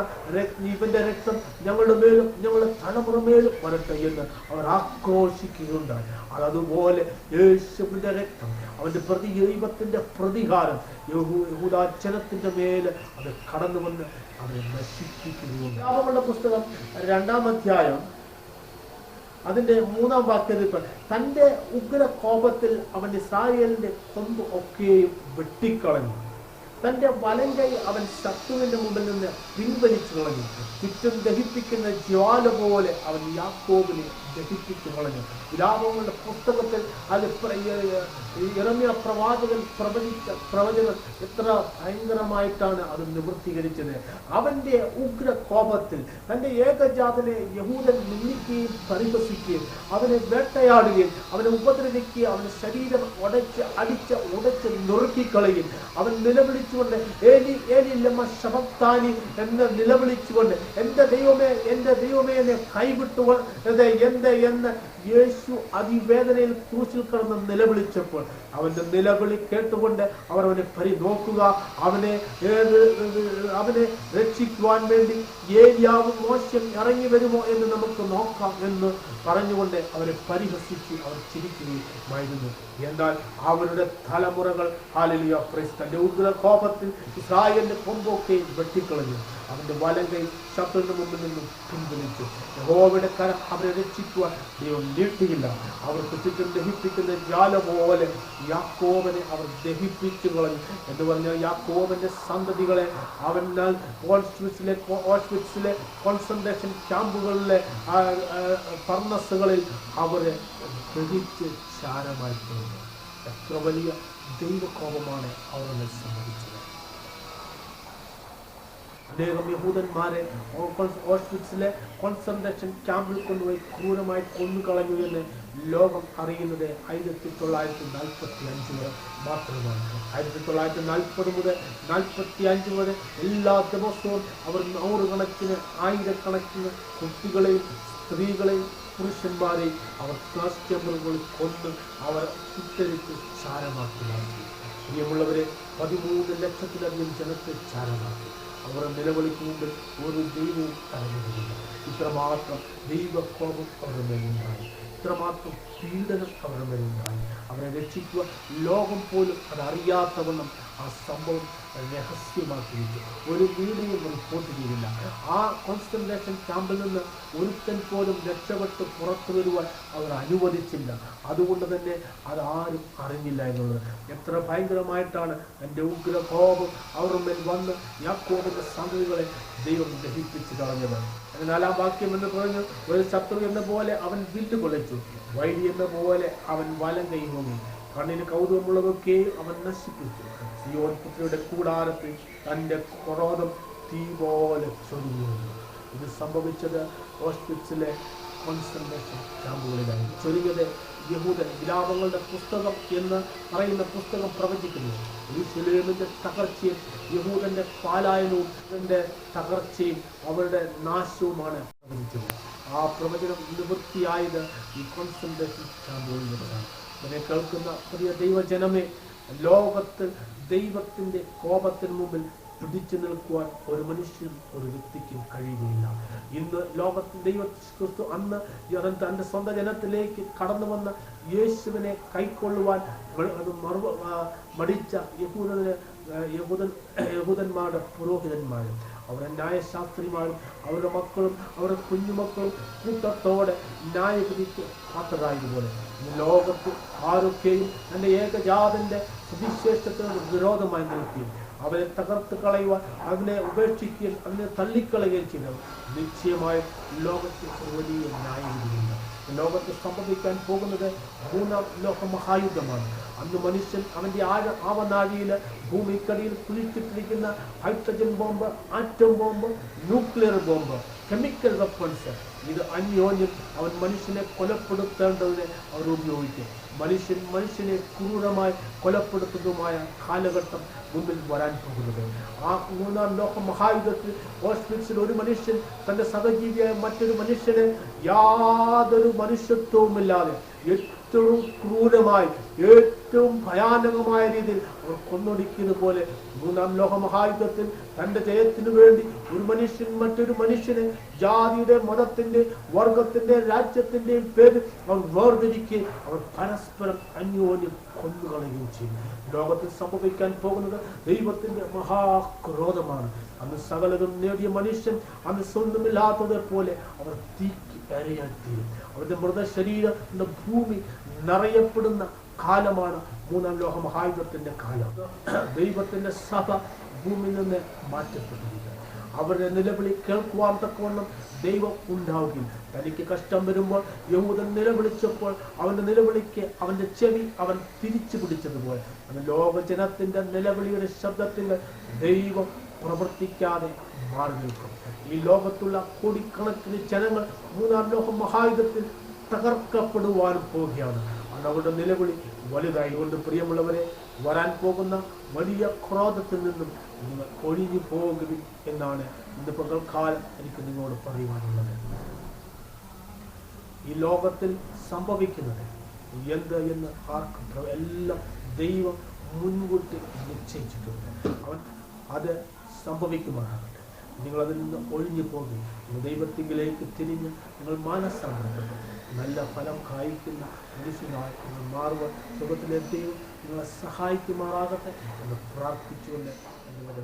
ഇവന്റെ രക്തം ഞങ്ങളുടെ മേലും ഞങ്ങളുടെ തലമുറ മേലും വരട്ടെ എന്ന് അവർ ആക്രോശിക്കുകയുണ്ടായി. അതുപോലെ യേശുവിന്റെ രക്തം, അവന്റെ ദൈവത്തിന്റെ പ്രതികാരം യഹൂദ ജനത്തിന്റെ മേല് അത് കടന്നു വന്ന് അവരെ നശിപ്പിക്കുകയുണ്ട്. യാക്കോബുടെ പുസ്തകം 2-ാം അധ്യായം അതിന്റെ 3-ാം വാക്യത്തിൽ തന്റെ ഉഗ്ര കോപത്തിൽ അവൻ ഇസ്രായേലിന്റെ കൊമ്പ് ഒക്കെയും വെട്ടിക്കളഞ്ഞു. തന്റെ വലങ്കൈ അവൻ ശത്രുവിന്റെ മുമ്പിൽ നിന്ന് പിൻവലിച്ചു കളഞ്ഞു. ചുറ്റും ദഹിപ്പിക്കുന്ന ജ്വാല പോലെ അവൻ യാക്കോബിനെ ദഹിപ്പിച്ചു കളഞ്ഞു. വിലാപങ്ങളുടെ പുസ്തകത്തിൽ അത് യിരെമ്യാ പ്രവാചകൻ പ്രവചിച്ച പ്രവചനം എത്ര ഭയങ്കരമായിട്ടാണ് അത് നിവൃത്തീകരിച്ചത്. അവന്റെ ഉഗ്ര കോപത്തിൽ തന്റെ ഏകജാതനെ യഹൂദൻ നിന്ദിക്കുകയും പരിഹസിക്കുകയും അവനെ വേട്ടയാടുകയും അവനെ ഉപദ്രവിക്കുകയും അവന്റെ ശരീരം ഉടച്ച് നുറുക്കിക്കളയും. അവൻ നിലവിളിച്ചുകൊണ്ട് ഏലി ഏലി ലമ്മ ശബക്താനി എന്ന് നിലവിളിച്ചുകൊണ്ട് എൻ്റെ ദൈവമേ എന്നെ കൈവിട്ടുകൊണ്ട് എന്ന് യേശു അതിവേദനയിൽ ക്രൂശിൽ കിടന്ന് നിലവിളിച്ചപ്പോൾ അവന്റെ നിലവിളി കേട്ടുകൊണ്ട് അവർ അവനെ നോക്കുക, അവനെ രക്ഷിക്കുവാൻ വേണ്ടി ഏലിയാവും മോശം ഇറങ്ങി വരുമോ എന്ന് നമുക്ക് നോക്കാം എന്ന് പറഞ്ഞുകൊണ്ട് അവരെ പരിഹസിച്ച് അവർ ചിരിക്കുകയുമായിരുന്നു. എന്നാൽ അവരുടെ തലമുറകൾ ഹല്ലേലൂയ പ്രൈസ് തന്റെ ഉഗ്ര കോപത്തിൽ ഇസ്രായേലിന്റെ കൊമ്പൊക്കെയും വെട്ടിക്കളഞ്ഞു. അവന്റെ വലങ്കൈ ശത്രുവിന്റെ മുമ്പിൽ നിന്നും പിൻവലിച്ചു. യഹോവയുടെ കരം അവരെ രക്ഷിക്കുവാൻ ദൈവം നീട്ടിയില്ല. അവർക്ക് ചുറ്റും ദഹിപ്പിക്കുന്ന ജ്വാല പോലെ യാക്കോബനെ അവർ ദഹിപ്പിച്ചു കളഞ്ഞു എന്ന് പറഞ്ഞാൽ യാക്കോബന്റെ സന്തതികളെ അവനാൽ ഓഷ്വിറ്റ്സിലെ കോൺസെൻട്രേഷൻ ക്യാമ്പുകളിലെ ഫർണസുകളിൽ അവരെ ദഹിച്ച് ചാരമായി തീർന്നു. എത്ര വലിയ ദൈവകോപമാണ് അവരെ സംഭവിച്ചത്. അനേകം യഹൂദന്മാരെ ഓഷ്വിറ്റ്സിലെ കോൺസെൻട്രേഷൻ ക്യാമ്പിൽ കൊണ്ടുപോയി ക്രൂരമായി കൊന്നുകളഞ്ഞു എന്ന് ലോകം അറിയുന്നത് 1945 വരെ മാത്രമാണ്. 1940 മുതൽ 45 വരെ എല്ലാ ദിവസവും അവർ 100 കണക്കിന് 1000 കുട്ടികളെയും സ്ത്രീകളെയും പുരുഷന്മാരെയും അവർ ഗ്യാസ് ചേമ്പറുകളിൽ കൊന്ന് അവർ ചുട്ടരിച്ച് ചാരമാക്കി മാറ്റി. പ്രിയമുള്ളവരെ, 13 ലക്ഷത്തിലധികം ജനത്തെ ചാരമാക്കി. അവരുടെ നിലവിളിക്ക് മുമ്പിൽ ഒരു ദൈവവും തടഞ്ഞില്ല. ഇത്രമാത്രം ദൈവകോപം അവരുടെ മേലുണ്ടായി, ഇത്രമാത്രം പീഡനം അവരുടെ മേലുണ്ടായി. അവരെ രക്ഷിക്കുക ലോകം പോലും അതറിയാത്തവണ്ണം ആ സംഭവം രഹസ്യമാക്കി വെച്ചു. ഒരു വീഡിയോ റിപ്പോർട്ട് ചെയ്തില്ല. ആ കോൺസെൻട്രേഷൻ ക്യാമ്പിൽ നിന്ന് ഒരുത്തൻ പോലും രക്ഷപ്പെട്ട് പുറത്തു വരുവാൻ അവർ അനുവദിച്ചില്ല. അതുകൊണ്ട് തന്നെ അതാരും അറിഞ്ഞില്ല എന്നുള്ളത്. എത്ര ഭയങ്കരമായിട്ടാണ് എൻ്റെ ഉഗ്ര കോപം അവരുടെ മേൽ വന്ന് യാക്കോബിന്റെ സന്തതികളെ ദൈവം ദഹിപ്പിച്ച് കളഞ്ഞത്. 4-ാം വാക്യം എന്ന് പറഞ്ഞു, ഒരു ശത്രു എന്ന പോലെ അവൻ വില്ല് കൊലച്ചു, വൈരി എന്ന പോലെ അവൻ വലം കൈ ഹോങ്ങി, കണ്ണിന് കൗതുകമുള്ളതൊക്കെ അവൻ നശിപ്പിച്ചു. സിയോൻ പുത്രിയുടെ കൂടാരത്തിൽ തന്റെ ക്രോധം തീ പോലെ ചൊരിഞ്ഞു. ഇത് സംഭവിച്ചത് ഓഷ്വിറ്റ്സിലെ കോൺസെൻട്രേഷൻ ക്യാമ്പുകളിലായി. ചൊരിഞ്ഞത് യഹൂദൻ. വിലാപങ്ങളുടെ പുസ്തകം എന്ന് പറയുന്ന പുസ്തകം പ്രവചിക്കുന്നു യെരൂശലേമിന്റെ തകർച്ചയും യഹൂദന്റെ പാലായനവും അതിന്റെ തകർച്ചയും അവരുടെ നാശവുമാണ് പ്രവചിച്ചത്. ആ പ്രവചനം നിവൃത്തിയായത് ഈ കോൺസെൻട്രേഷൻ ക്യാമ്പുകളിലാണ്. അതിനെ കേൾക്കുന്ന പ്രിയ ദൈവജനമേ, ലോകത്ത് ദൈവത്തിന്റെ കോപത്തിന് മുമ്പിൽ പിടിച്ചു നിൽക്കുവാൻ ഒരു മനുഷ്യനും ഒരു വ്യക്തിക്കും കഴിയുകയില്ല. ഇന്ന് ലോകത്തിൽ ദൈവക്രിസ്തു അന്ന് തന്റെ സ്വന്തം ജനത്തിലേക്ക് കടന്നു വന്ന യേശുവിനെ കൈക്കൊള്ളുവാൻ മടിച്ച യഹൂദന്മാരുടെ പുരോഹിതന്മാരും അവരുടെ ന്യായശാസ്ത്രിമാരും അവരുടെ മക്കളും അവരുടെ കുഞ്ഞുമക്കളും കൂട്ടത്തോടെ ന്യായവിധിക്ക് പാത്രരായതുപോലെ ലോകത്ത് ആരൊക്കെയും തന്റെ ഏകജാതന്റെ സുവിശേഷത്തിന് വിരോധമായി നിൽക്കുകയും അവരെ തകർത്ത് കളയുവാൻ, അതിനെ ഉപേക്ഷിക്കുകയും അതിനെ തള്ളിക്കളയുകയും ചെയ്തവർ നിശ്ചയമായും ലോകത്തിൽ വലിയ ന്യായവിധിയുണ്ട്. ലോകത്ത് സംഭവിക്കാൻ പോകുന്നത് മൂന്നാം ലോക മഹായുദ്ധമാണ്. അന്ന് മനുഷ്യൻ അവന്റെ ആവനാഴിയില് ഭൂമിക്കടിയിൽ കുഴിച്ചിട്ടിരിക്കുന്ന hydrogen bomb, atom bomb, nuclear bomb, chemical weapons, ഇത് അന്യോന്യം അവൻ മനുഷ്യനെ കൊലപ്പെടുത്തേണ്ടതിന് അവർ ഉപയോഗിക്കും. മനുഷ്യനെ ക്രൂരമായി കൊലപ്പെടുത്തുന്നതുമായ കാലഘട്ടം മുമ്പിൽ വരാൻ പോകുന്നത്. ആ മൂന്നാം ലോക മഹായുദ്ധത്തിൽ ഓസ്ട്രിച്ചിൽ ഒരു മനുഷ്യൻ തന്റെ സഹജീവിയായ മറ്റൊരു മനുഷ്യനെ യാതൊരു മനുഷ്യത്വവുമില്ലാതെ ഏറ്റവും ക്രൂരമായി ഏറ്റവും ഭയാനകമായ രീതിയിൽ അവർ കൊന്നൊടുക്കിയത് പോലെ മൂന്നാം ലോക മഹായുദ്ധത്തിൽ തന്റെ ജയത്തിനു വേണ്ടി ഒരു മനുഷ്യൻ മറ്റൊരു മനുഷ്യനെ ജാതിയുടെ, മതത്തിന്റെ, വർഗത്തിന്റെ, രാജ്യത്തിന്റെയും പേരിൽ അവർ വേർതിരിക്കുകയും അവർ പരസ്പരം അന്യോന്യം കൊന്നുകളയുകയും ചെയ്യും. ലോകത്തിൽ സംഭവിക്കാൻ പോകുന്നത് ദൈവത്തിന്റെ മഹാക്രോധമാണ്. അന്ന് സകലതും നേടിയ മനുഷ്യൻ അന്ന് സ്വന്തമില്ലാത്തത് പോലെ അവർ തീക്ക് എറിയാൻ തീരും. അവരുടെ മൃതശരീരത്തിന്റെ ഭൂമി നിറയപ്പെടുന്ന കാലമാണ് മൂന്നാം ലോക മഹായുദ്ധത്തിന്റെ കാലം. ദൈവത്തിന്റെ സഭ ഭൂമിയിൽ നിന്ന് മാറ്റപ്പെട്ടിരിക്കുക. അവരുടെ നിലവിളി കേൾക്കുവാൻ തക്കവണ്ണം ദൈവം ഉണ്ടാവുകയും തനിക്ക് കഷ്ടം വരുമ്പോൾ യഹൂദൻ നിലവിളിച്ചപ്പോൾ അവന്റെ നിലവിളിക്ക് അവന്റെ ചെവി അവൻ തിരിച്ചു പിടിച്ചതുപോലെ അത് ലോകജനത്തിന്റെ നിലവിളിയുടെ ശബ്ദത്തിൽ ദൈവം പ്രവർത്തിക്കാതെ മാറി നിൽക്കും. ഈ ലോകത്തുള്ള കോടിക്കണക്കിന് ജനങ്ങൾ മൂന്നാം ലോക മഹായുദ്ധത്തിൽ തകർക്കപ്പെടുവാനും പോവുകയാണ്. അവരുടെ നിലവിളി വലുതായി. കൊണ്ട് പ്രിയമുള്ളവരെ, വരാൻ പോകുന്ന വലിയ ക്രോധത്തിൽ നിന്നും നിങ്ങൾ ഒഴിഞ്ഞു പോകുവിൻ എന്നാണ് ഇന്ന് പകൽക്കാലം എനിക്ക് നിങ്ങളോട് പറയുവാനുള്ളത്. ഈ ലോകത്തിൽ സംഭവിക്കുന്നത് എന്ത് എന്ന് ആർക്കും എല്ലാം ദൈവം മുൻകൂട്ടി നിശ്ചയിച്ചിട്ടുണ്ട്. അവൻ അത് സംഭവിക്കുമാറാകട്ടെ. നിങ്ങളതിൽ നിന്ന് ഒഴിഞ്ഞു പോകും. ദൈവത്തിങ്കിലേക്ക് തിരിഞ്ഞ് നിങ്ങൾ മാനസാന്തരപ്പെട്ടു നല്ല ഫലം കായ്ക്കുന്ന മനുഷ്യനായി നിങ്ങൾ മാറുവാൻ സുഖത്തിലെത്തിയും നിങ്ങളെ സഹായിക്കുമാറാകട്ടെ എന്ന് പ്രാർത്ഥിച്ചുകൊണ്ട് നിങ്ങളുടെ